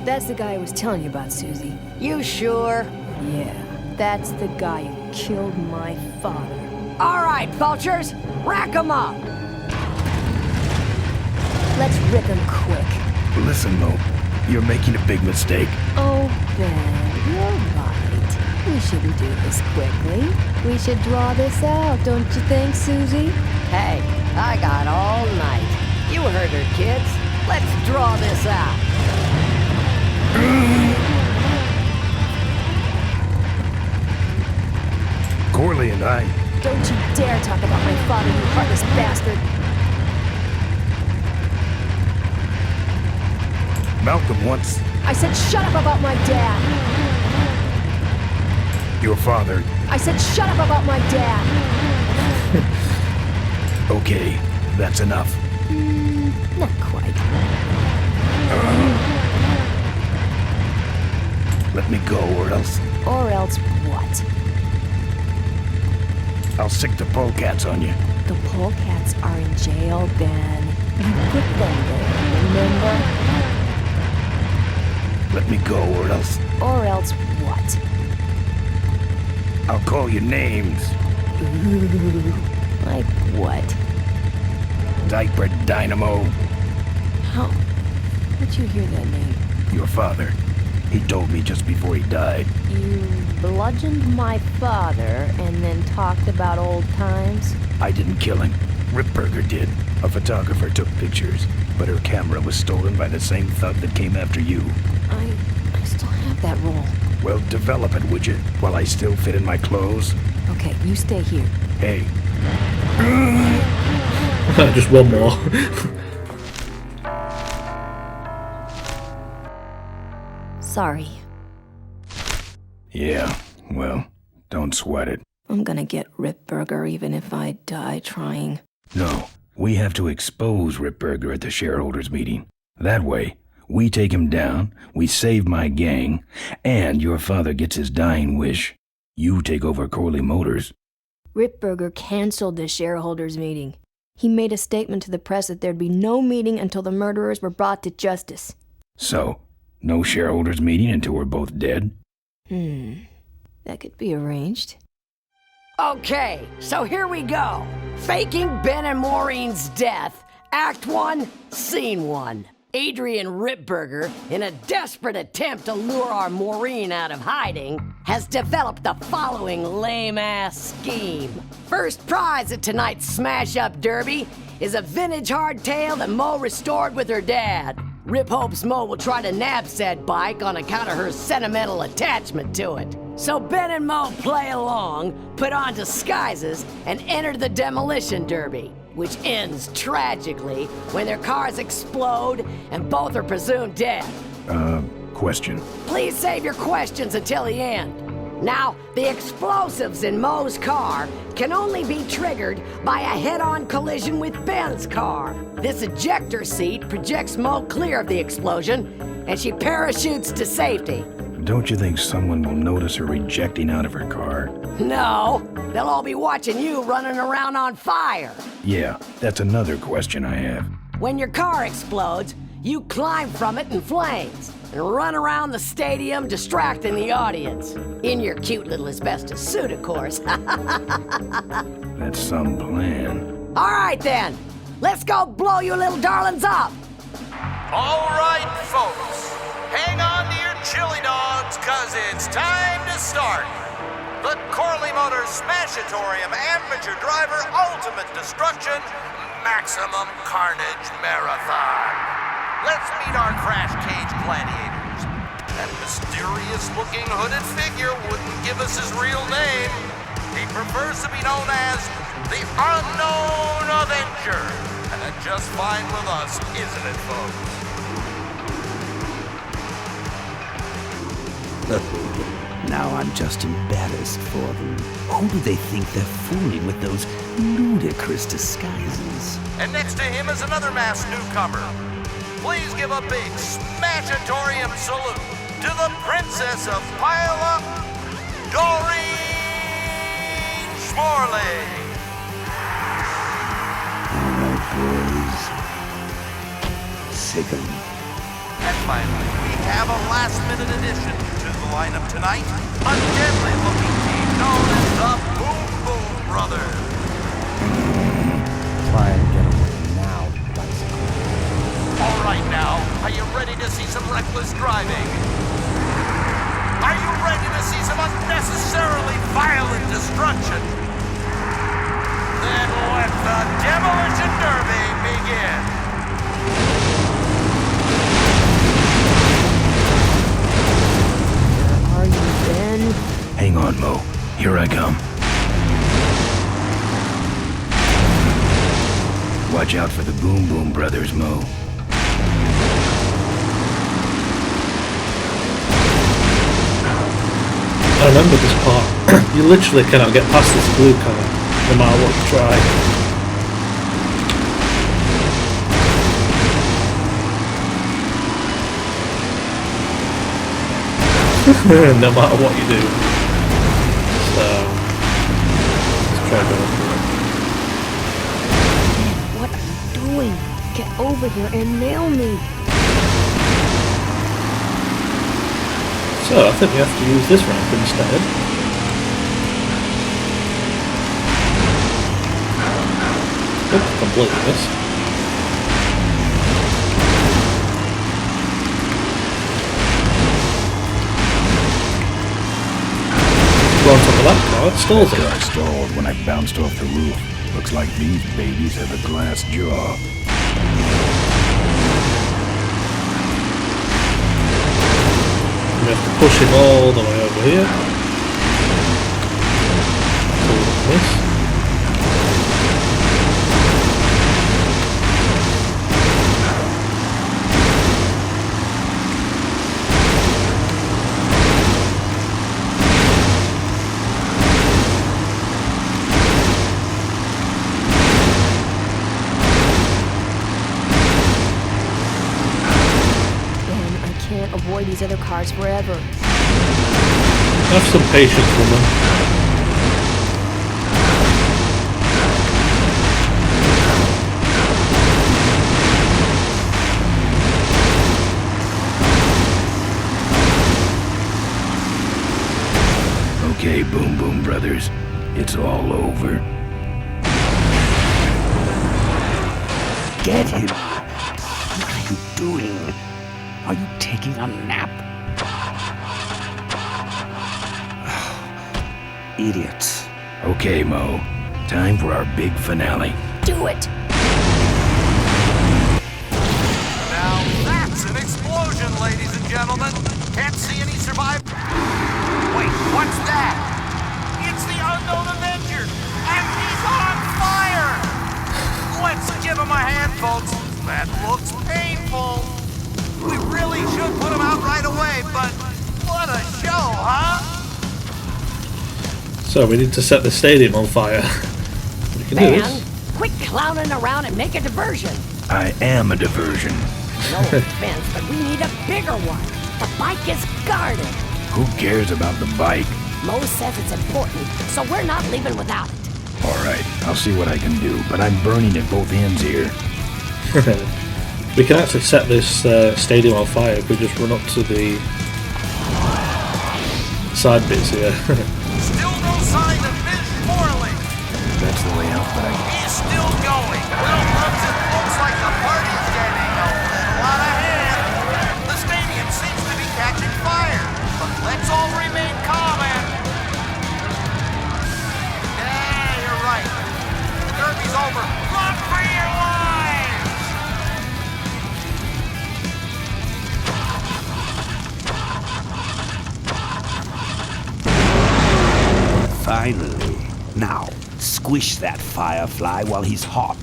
S11: That's the guy I was telling you about, Susie.
S18: You sure?
S11: Yeah, that's the guy who killed my father.
S18: All right, vultures, rack 'em up.
S11: Let's rip him quick.
S2: Listen, Mo, you're making a big mistake.
S11: Oh, Ben, you're right. We shouldn't do this quickly. We should draw this out, don't you think, Susie?
S18: Hey, I got all night. You heard her, kids. Let's draw this out.
S2: Corley and I...
S11: Don't you dare talk about my father, you heartless bastard.
S2: Malcolm once...
S11: I said shut up about my dad.
S2: Your father...
S11: I said shut up about my dad.
S2: Okay, that's enough.
S11: Not quite.
S2: Let me go, or else...
S11: Or else what?
S2: I'll sick the polecats on you.
S11: The polecats are in jail, Ben. You put them there, remember?
S2: Let me go, or else...
S11: Or else what?
S2: I'll call you names.
S11: Ooh, like what?
S2: Diaper Dynamo.
S11: How'd you hear that name?
S2: Your father. He told me just before he died.
S11: You bludgeoned my father and then talked about old times?
S2: I didn't kill him. Ripburger did. A photographer took pictures, but her camera was stolen by the same thug that came after you.
S11: I still have that roll.
S2: Well, develop it, would you? While I still fit in my clothes?
S11: Okay, you stay here.
S2: Hey.
S1: Just one more.
S11: Sorry.
S2: Yeah, well, don't sweat it.
S11: I'm gonna get Ripburger even if I die trying.
S2: No, we have to expose Ripburger at the shareholders meeting. That way, we take him down, we save my gang, and your father gets his dying wish. You take over Corley Motors.
S11: Ripburger canceled the shareholders meeting. He made a statement to the press that there'd be no meeting until the murderers were brought to justice.
S2: So, no shareholders meeting until we're both dead?
S11: That could be arranged.
S18: Okay, so here we go. Faking Ben and Maureen's death. Act 1, Scene 1. Adrian Ripburger, in a desperate attempt to lure our Maureen out of hiding, has developed the following lame-ass scheme. First prize at tonight's smash-up derby is a vintage hardtail that Mo restored with her dad. Rip hopes Mo will try to nab said bike on account of her sentimental attachment to it. So Ben and Mo play along, put on disguises, and enter the demolition derby, which ends tragically when their cars explode and both are presumed dead.
S2: Question.
S18: Please save your questions until the end. Now, the explosives in Mo's car can only be triggered by a head-on collision with Ben's car. This ejector seat projects Mo clear of the explosion, and she parachutes to safety.
S2: Don't you think someone will notice her ejecting out of her car?
S18: No, they'll all be watching you running around on fire.
S2: Yeah, that's another question I have.
S18: When your car explodes, you climb from it in flames and run around the stadium distracting the audience. In your cute little asbestos suit, of course.
S2: That's some plan.
S18: All right then, let's go blow you little darlings up.
S12: All right, folks, hang on to your chili dogs, cause it's time to start. The Corley Motors Smashatorium Amateur Driver Ultimate Destruction Maximum Carnage Marathon. Let's meet our crash cage gladiators. That mysterious-looking hooded figure wouldn't give us his real name. He prefers to be known as the Unknown Avenger. And that's just fine with us, isn't it, folks?
S4: Now I'm just embarrassed for them. Who do they think they're fooling with those ludicrous disguises?
S12: And next to him is another masked newcomer. Please give a big Smashatorium salute to the Princess of Pile-Up, Doreen Schmorley.
S4: All right, boys. Sick 'em.
S12: And finally, we have a last-minute addition to the lineup tonight, a deadly-looking team known as the Boom Boom Brothers.
S8: Try and get away now, bicycle.
S12: All right now, are you ready to see some reckless driving? Are you ready to see some unnecessary destruction. Then let the demolition derby begin.
S11: Where are you, Ben?
S2: Hang on, Mo. Here I come. Watch out for the Boom Boom Brothers, Mo.
S1: I remember this part. You literally cannot get past this blue car, no matter what you try. No matter what you do. So, let's try going for it.
S11: What are you doing? Get over here and nail me.
S1: So, I think we have to use this ramp instead. Oops, completely missed. Go on top of that car, it stalls it.
S2: I stalled when I bounced off the roof. Looks like these babies have a glass jaw.
S1: We have to push him all the way over here. Like this.
S11: Avoid these other cars forever.
S1: Have some patience, woman.
S2: Okay, Boom Boom Brothers. It's all over.
S15: Get him! What are you doing? Are you taking a nap? Idiots.
S2: Okay, Mo. Time for our big finale.
S18: Do it!
S12: Now that's an explosion, ladies and gentlemen. Can't see any survivors. Wait, what's that? It's the unknown Avenger, and he's on fire! Let's give him a hand, folks. That looks painful. We really should put him out right away, but what a show, huh?
S1: So we need to set the stadium on fire. We can do this.
S18: Quit clowning around and make a diversion.
S2: I am a diversion.
S18: No offense, but we need a bigger one. The bike is guarded.
S2: Who cares about the bike?
S18: Mo says it's important, so we're not leaving without it.
S2: All right, I'll see what I can do, but I'm burning at both ends here.
S1: We can actually set this stadium on fire if we just run up to the side bits here.
S12: Still no sign of Miss Morley.
S2: That's the way out, but
S12: He's still going. Well, folks, it looks like the party's getting a little out of hand. The stadium seems to be catching fire, but let's all remain calm and... Yeah, you're right. The derby's over. Run for your lives!
S15: Finally. Now, squish that firefly while he's hot.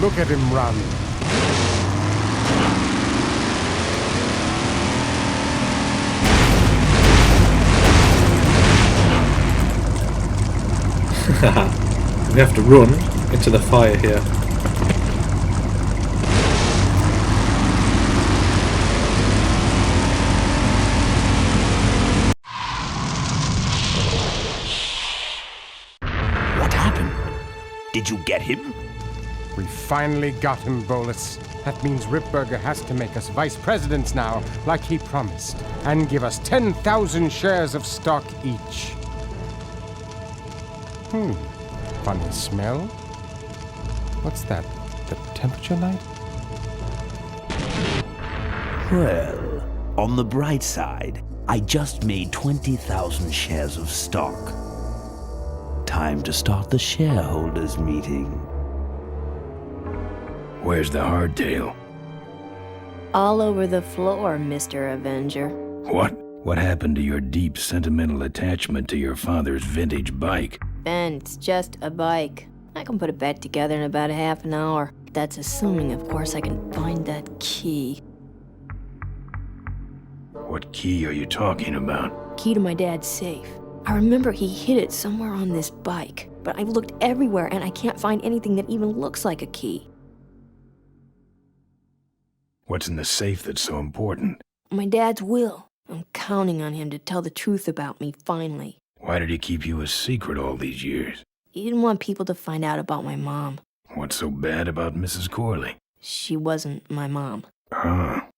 S8: Look at him run.
S1: We have to run into the fire here.
S15: What happened? Did you get him?
S8: We finally got him, Bolus. That means Ripburger has to make us vice presidents now, like he promised, and give us 10,000 shares of stock each. Funny smell. What's that? The temperature light?
S4: Well, On the bright side, I just made 20,000 shares of stock. Time to start the shareholders meeting.
S2: Where's the hardtail?
S11: All over the floor, Mr. Avenger.
S2: What? What happened to your deep sentimental attachment to your father's vintage bike?
S11: Ben, it's just a bike. I can put it back together in about a half an hour. That's assuming, of course, I can find that key.
S2: What key are you talking about?
S11: Key to my dad's safe. I remember he hid it somewhere on this bike, but I've looked everywhere and I can't find anything that even looks like a key.
S2: What's in the safe that's so important?
S11: My dad's will. I'm counting on him to tell the truth about me finally.
S2: Why did he keep you a secret all these years?
S11: He didn't want people to find out about my mom.
S2: What's so bad about Mrs. Corley?
S11: She wasn't my mom.
S2: Ah.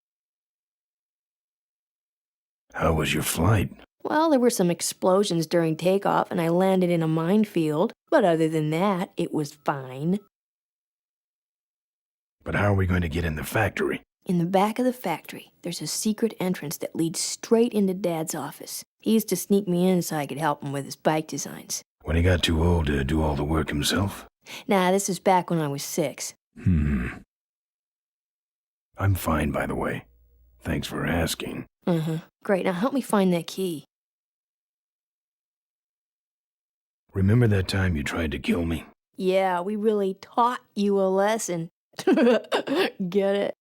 S2: How was your flight?
S11: Well, there were some explosions during takeoff and I landed in a minefield, but other than that, it was fine.
S2: But how are we going to get in the factory?
S11: In the back of the factory, there's a secret entrance that leads straight into Dad's office. He used to sneak me in so I could help him with his bike designs.
S2: When he got too old to do all the work himself?
S11: Nah, this is back when I was 6.
S2: I'm fine, by the way. Thanks for asking.
S11: Great, now help me find that key.
S2: Remember that time you tried to kill me?
S11: Yeah, we really taught you a lesson. Get it?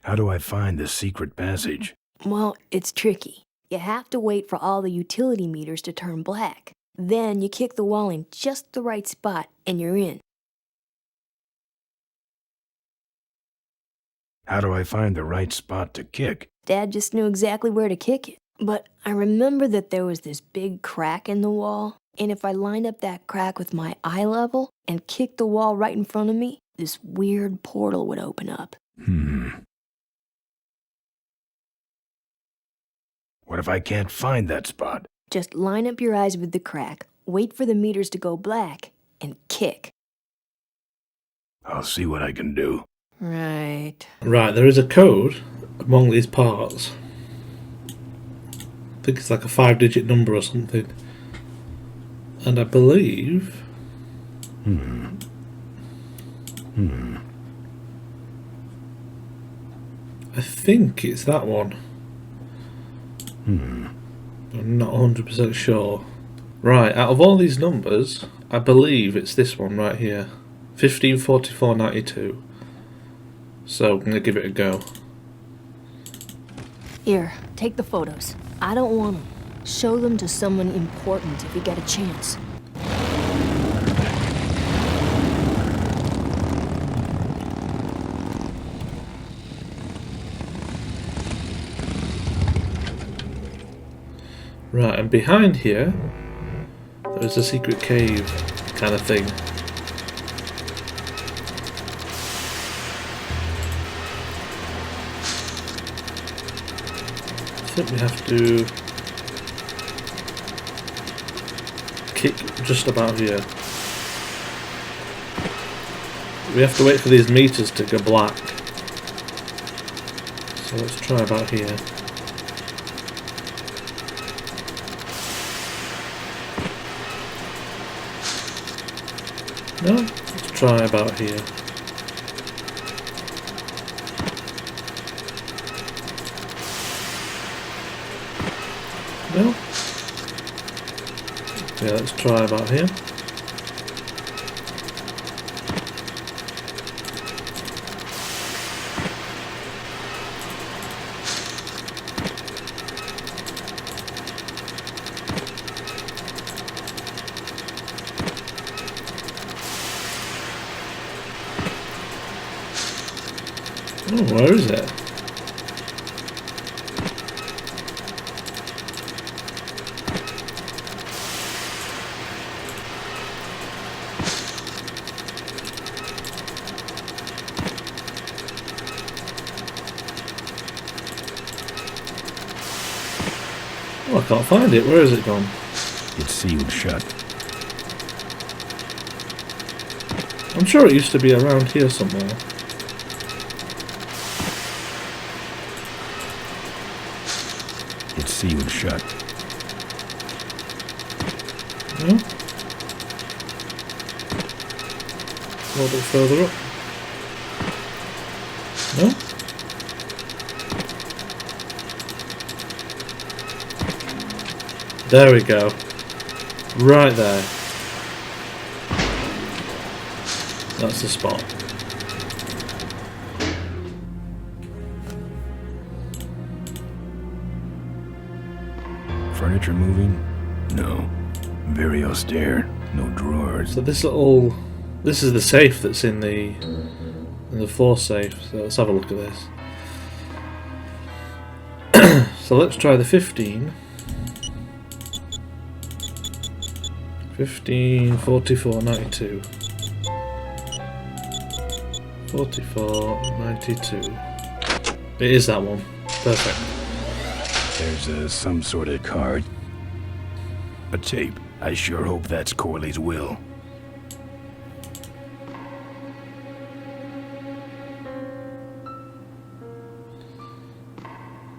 S2: How do I find the secret passage?
S11: Well, it's tricky. You have to wait for all the utility meters to turn black. Then you kick the wall in just the right spot and you're in.
S2: How do I find the right spot to kick?
S11: Dad just knew exactly where to kick it. But I remember that there was this big crack in the wall, and if I lined up that crack with my eye level and kicked the wall right in front of me, this weird portal would open up.
S2: What if I can't find that spot?
S11: Just line up your eyes with the crack, wait for the meters to go black, and kick.
S2: I'll see what I can do.
S11: Right.
S1: Right, there is a code among these parts. I think it's like a 5-digit number or something. And I believe... I think it's that one. I'm not 100% sure. Right, out of all these numbers, I believe it's this one right here. 154492. So I'm going to give it a go.
S11: Here, take the photos. I don't want them. Show them to someone important if you get a chance.
S1: Right, and behind here, there's a secret cave kind of thing. I think we have to kick just about here. We have to wait for these meters to go black. So let's try about here. No, let's try about here. No. Yeah, let's try about here. Oh, where is it? Oh, I can't find it. Where is it gone?
S2: It's sealed shut.
S1: I'm sure it used to be around here somewhere.
S2: It's sealed shut.
S1: No? A little bit further up. No? There we go. Right there. That's the spot.
S2: Furniture moving? No. Very austere. No drawers.
S1: So this is the safe that's in the floor safe. So let's have a look at this. So let's try the 15. 15, 44, 92. 44, 92. It is that one. Perfect.
S2: There's some sort of card. A tape. I sure hope that's Corley's will.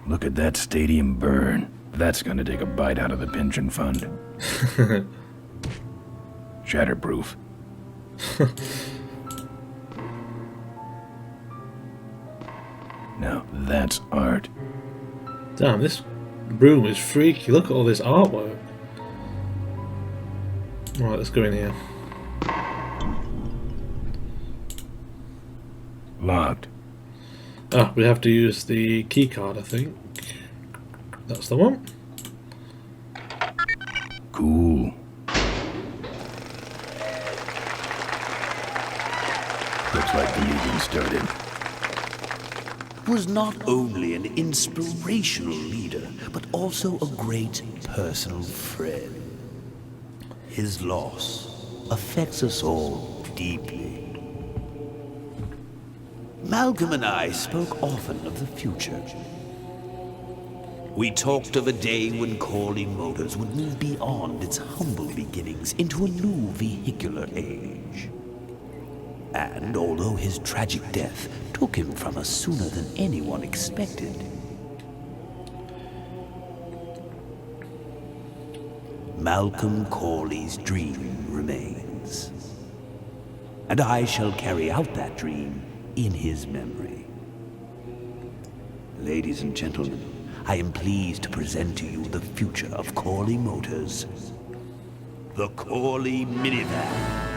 S2: Look at that stadium burn. That's gonna take a bite out of the pension fund. Shatterproof. Now that's art.
S1: Damn, this room is freaky. Look at all this artwork. Right, let's go in here.
S2: Locked.
S1: Ah, we have to use the key card, I think. That's the one.
S2: Cool. Looks like the meeting started.
S4: Was not only an inspirational leader, but also a great personal friend. His loss affects us all deeply. Malcolm and I spoke often of the future. We talked of a day when Corley Motors would move beyond its humble beginnings into a new vehicular age. And although his tragic death took him from us sooner than anyone expected, Malcolm Corley's dream remains. And I shall carry out that dream in his memory. Ladies and gentlemen, I am pleased to present to you the future of Corley Motors. The Corley minivan.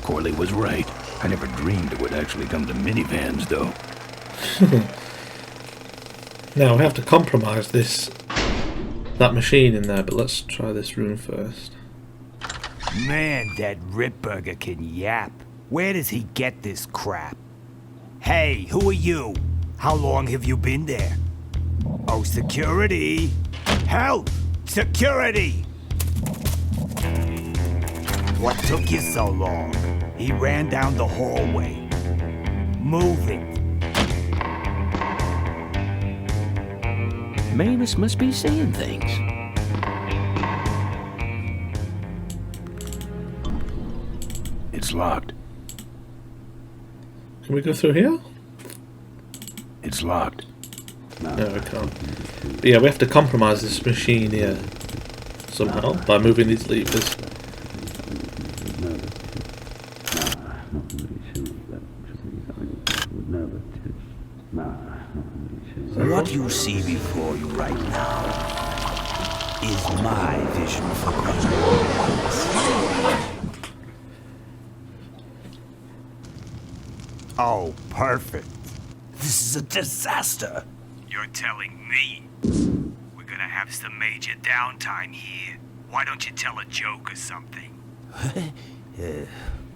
S2: Corley was right. I never dreamed it would actually come to minivans, though.
S1: Now we have to compromise that machine in there, but let's try this room first.
S3: Man, that Ripburger can yap. Where does he get this crap? Hey, who are you? How long have you been there? Oh, security! Help! Security! What took you so long? He ran down the hallway. Move it.
S4: Mavis must be seeing things.
S2: It's locked.
S1: Can we go through here?
S2: It's locked.
S1: No, we can't. But yeah, we have to compromise this machine here somehow by moving these levers.
S4: What you see before you right now is my vision for control.
S3: Oh, perfect.
S4: This is a disaster.
S19: You're telling me we're gonna have some major downtime here. Why don't you tell a joke or something?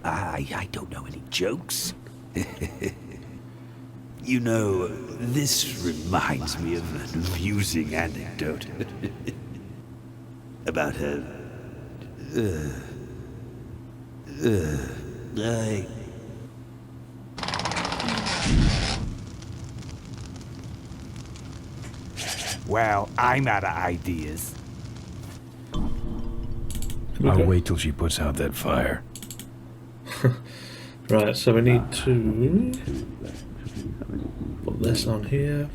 S4: I don't know any jokes. You know, this reminds me of an amusing anecdote about
S3: Well, I'm out of ideas.
S2: I'll wait till she puts out that fire.
S1: Right, so we need to... Put this on here.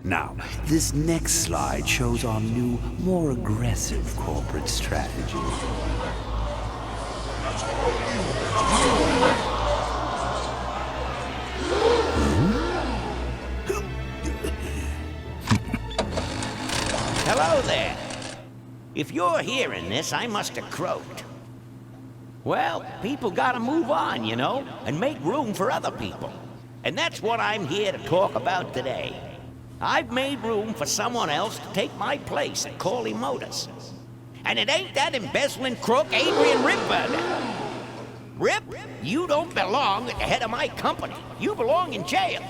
S4: Now, this next slide shows our new, more aggressive corporate strategy.
S3: Hello there. If you're hearing this, I must have croaked. Well, people gotta move on, you know, and make room for other people. And that's what I'm here to talk about today. I've made room for someone else to take my place at Corley Motors. And it ain't that embezzling crook Adrian Ripburger. Rip, you don't belong at the head of my company. You belong in jail.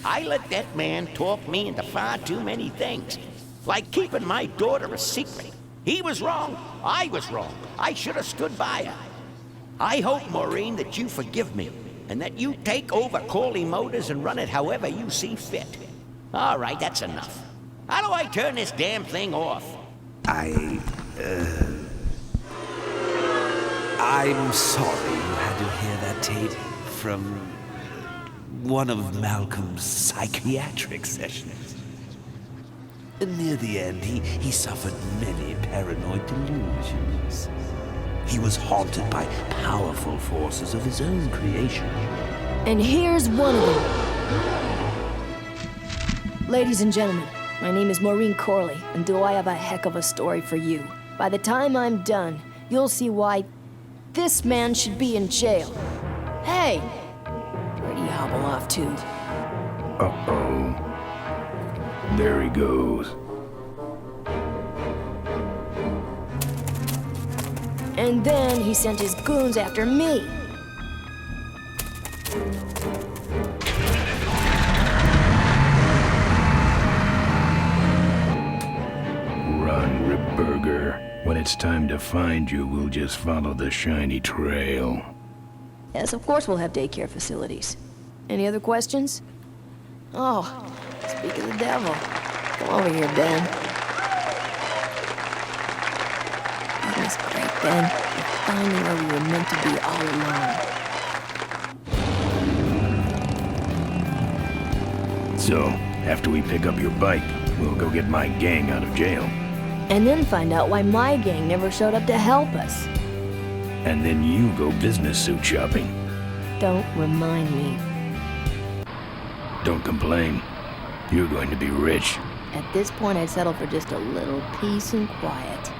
S3: I let that man talk me into far too many things. Like keeping my daughter a secret. He was wrong. I was wrong. I should have stood by her. I hope, Maureen, that you forgive me. And that you take over Corley Motors and run it however you see fit. All right, that's enough. How do I turn this damn thing off?
S4: I'm sorry you had to hear that, Tate, from one of Malcolm's psychiatric sessions. Near the end, he suffered many paranoid delusions. He was haunted by powerful forces of his own creation.
S11: And here's one of them. Ladies and gentlemen, my name is Maureen Corley, and do I have a heck of a story for you. By the time I'm done, you'll see why this man should be in jail. Hey! Where'd he hobble off to?
S2: Uh-oh. There he goes.
S11: And then he sent his goons after me.
S2: Run, Ripburger. When it's time to find you, we'll just follow the shiny trail.
S11: Yes, of course we'll have daycare facilities. Any other questions? Oh, speak of the devil. Come over here, Ben. That was great, Ben. We're finally where we were meant to be all along.
S2: So, after we pick up your bike, we'll go get my gang out of jail.
S11: And then find out why my gang never showed up to help us.
S2: And then you go business suit shopping.
S11: Don't remind me.
S2: Don't complain. You're going to be rich.
S11: At this point, I'd settle for just a little peace and quiet.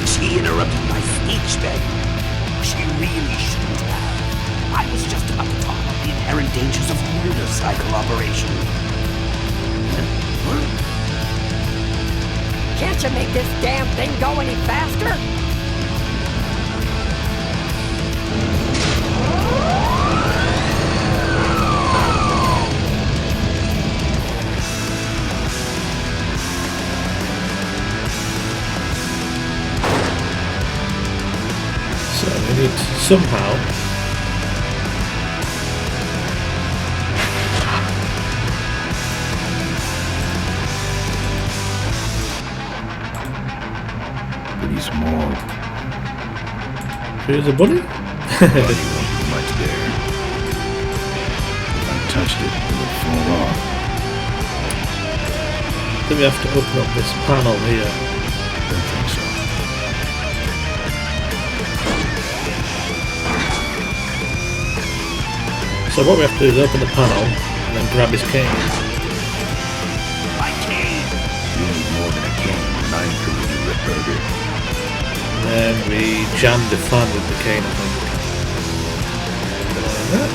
S4: She interrupted my speech, Ben. She really shouldn't have. I was just about to talk about the inherent dangers of motorcycle operation.
S18: Can't you make this damn thing go any faster?
S1: So we need to somehow
S2: Pretty small.
S1: here's a bunny.
S2: Buddy won't do much there. If I touched it, it would fall off.
S1: Then we have to open up this panel here.
S2: Don't think so.
S1: So what we have to do is open the panel and then grab his cane.
S2: My cane! You need more than a cane. I'm through with you, Ripburger.
S1: And then we jam the fan with the cane, I think. Like that.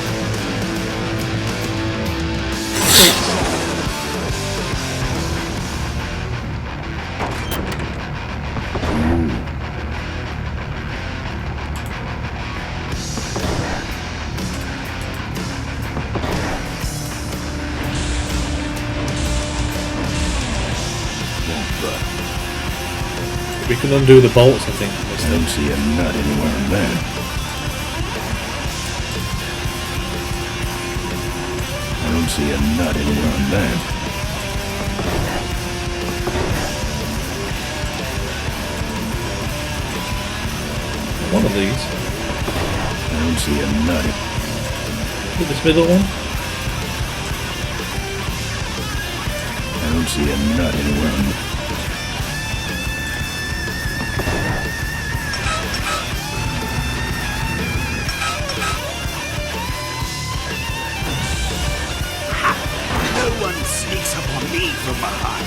S1: can undo the bolts, I think.
S2: I don't see a nut anywhere on that. I don't see a nut anywhere on that.
S1: One of these.
S2: I don't see a nut.
S1: Look at this middle one.
S2: I don't see a nut anywhere on that.
S15: No one sneaks up on me from behind.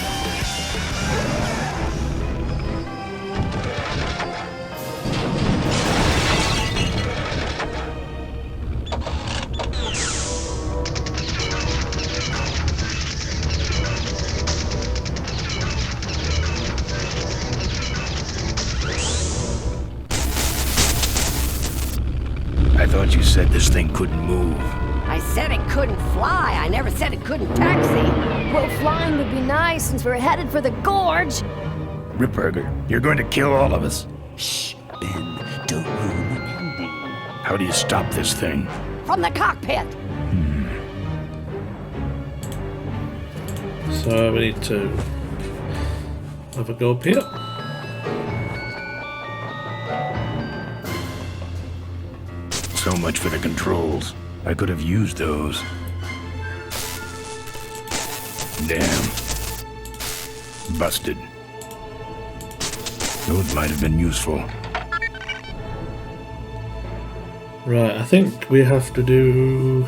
S2: I thought you said this thing couldn't move.
S18: I said it couldn't fly. I never said it couldn't taxi.
S11: Well, flying would be nice since we're headed for the gorge.
S2: Ripburger, you're going to kill all of us.
S4: Shh, Ben, don't ruin the ending.
S2: How do you stop this thing?
S18: From the cockpit.
S1: So we need to have a go up here.
S2: So much for the controls. I could have used those. Damn. Busted. Those might have been useful.
S1: Right, I think we have to do...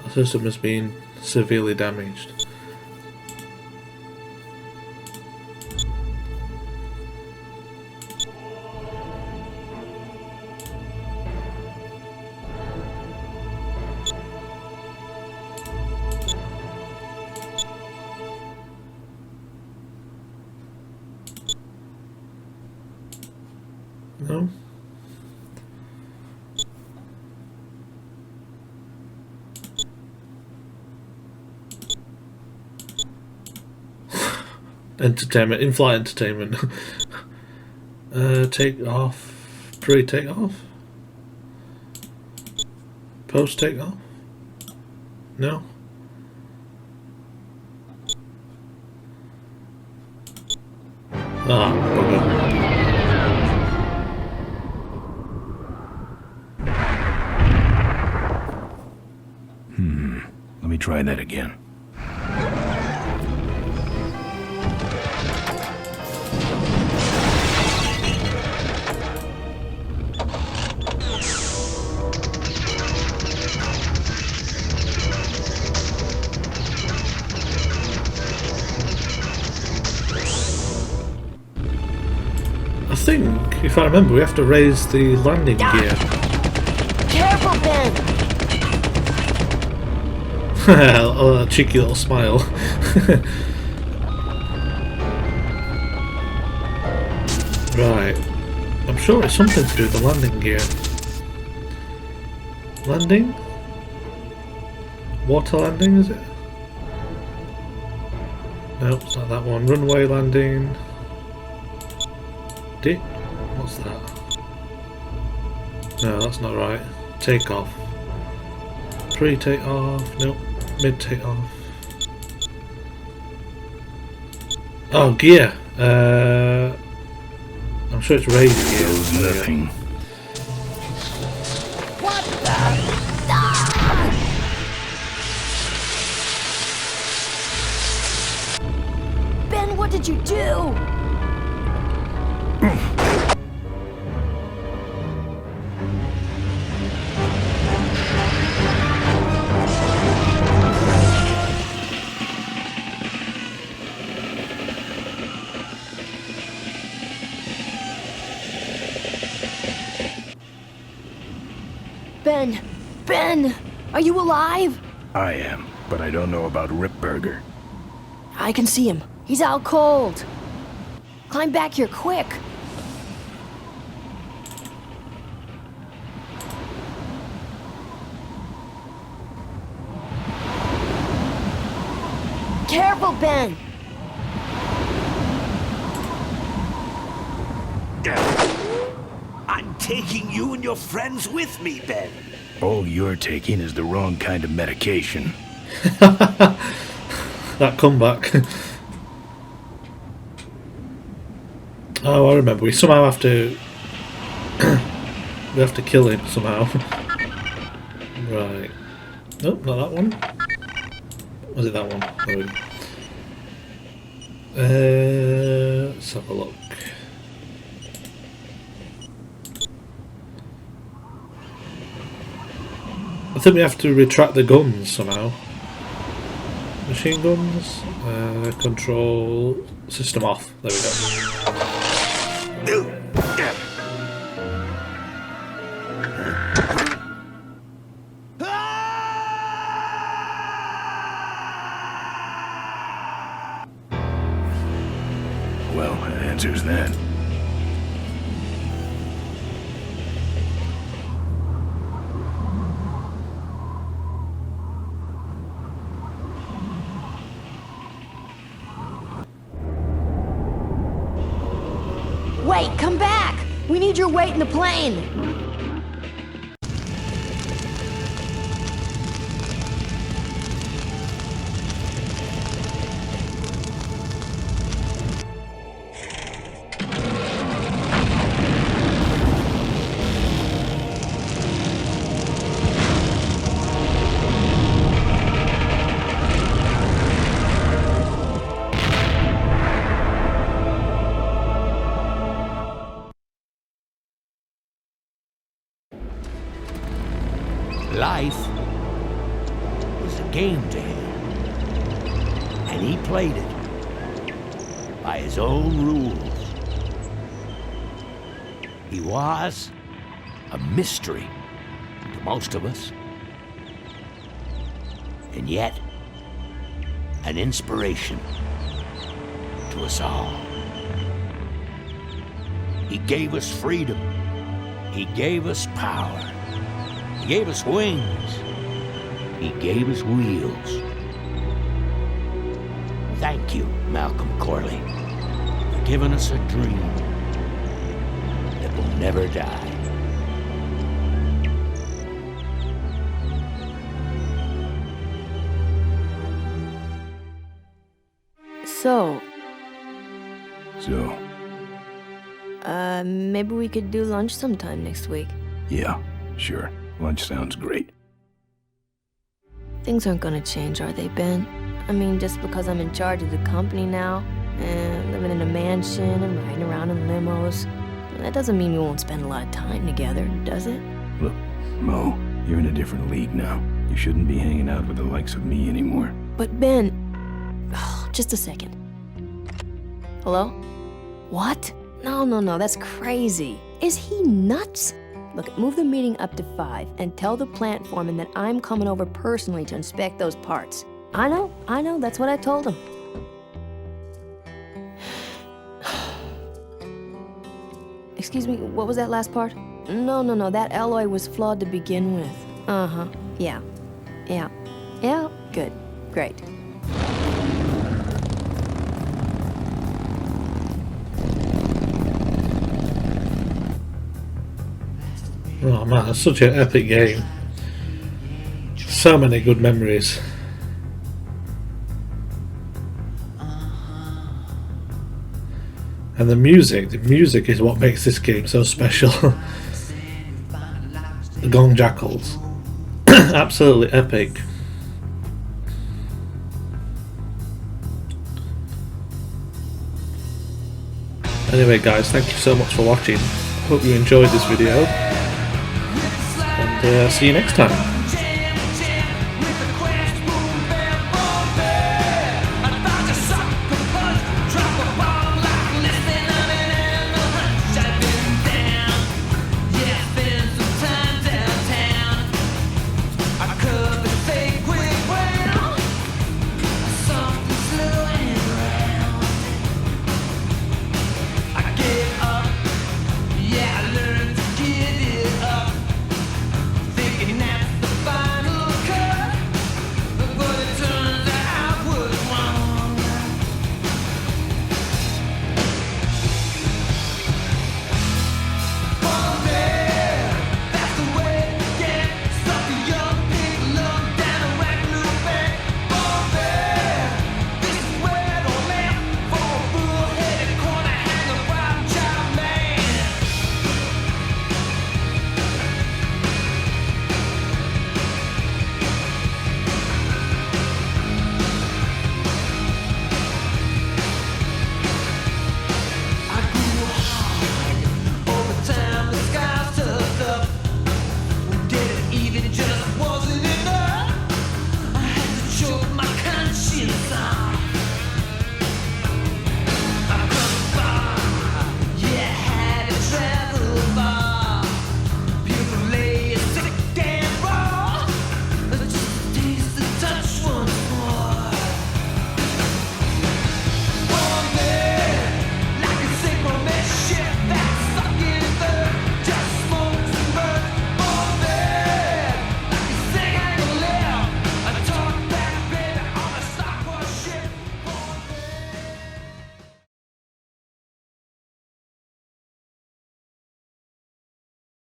S1: The system has been severely damaged. No? Entertainment, in-flight entertainment. Take off, pre-take off, post-take off. No. Ah, bugger.
S2: Let me try that again.
S1: I think, if I remember, we have to raise the landing gear.
S11: Careful, Ben!
S1: Oh, a cheeky little smile. Right. I'm sure it's something to do with the landing gear. Landing? Water landing, is it? Nope, it's not that one. Runway landing. What's that? No, that's not right. Takeoff. Pre-takeoff. Nope. Mid-takeoff. Oh, gear. I'm sure it's raised gear.
S2: There's nothing.
S18: What the? Ben, what did you do?
S11: Ben! Are you alive?
S2: I am, but I don't know about Ripburger.
S11: I can see him. He's out cold. Climb back here quick. careful, Ben!
S15: I'm taking you and your friends with me, Ben.
S2: All you're taking is the wrong kind of medication.
S1: That comeback. Oh, I remember. We somehow have to... we have to kill him somehow. Right. Nope, not that one. Was it that one? Oh. Let's have a look. I think we have to retract the guns somehow. Machine guns. Control system off. There we go.
S2: Well, that answers that.
S11: Wait, come back! We need your weight in the plane!
S9: Life was a game to him, and he played it by his own rules. He was a mystery to most of us, and yet an inspiration to us all. He gave us freedom. He gave us power. He gave us wings. He gave us wheels. Thank you, Malcolm Corley, for giving us a dream that will never die.
S11: So, maybe we could do lunch sometime next week.
S2: Yeah, sure. Lunch sounds great.
S11: Things aren't gonna change, are they, Ben? I mean, just because I'm in charge of the company now, and living in a mansion and riding around in limos, that doesn't mean we won't spend a lot of time together, does it?
S2: Look, Mo, you're in a different league now. You shouldn't be hanging out with the likes of me anymore.
S11: But Ben... Oh, just a second. Hello? What? No, that's crazy. Is he nuts? Look, move the meeting up to 5 and tell the plant foreman that I'm coming over personally to inspect those parts. I know, that's what I told him. Excuse me, what was that last part? No, that alloy was flawed to begin with. Uh-huh, yeah, good, great.
S1: Oh man, it's such an epic game. So many good memories. And the music is what makes this game so special. The Gong Jackals. Absolutely epic. Anyway guys, thank you so much for watching. Hope you enjoyed this video. And see you next time.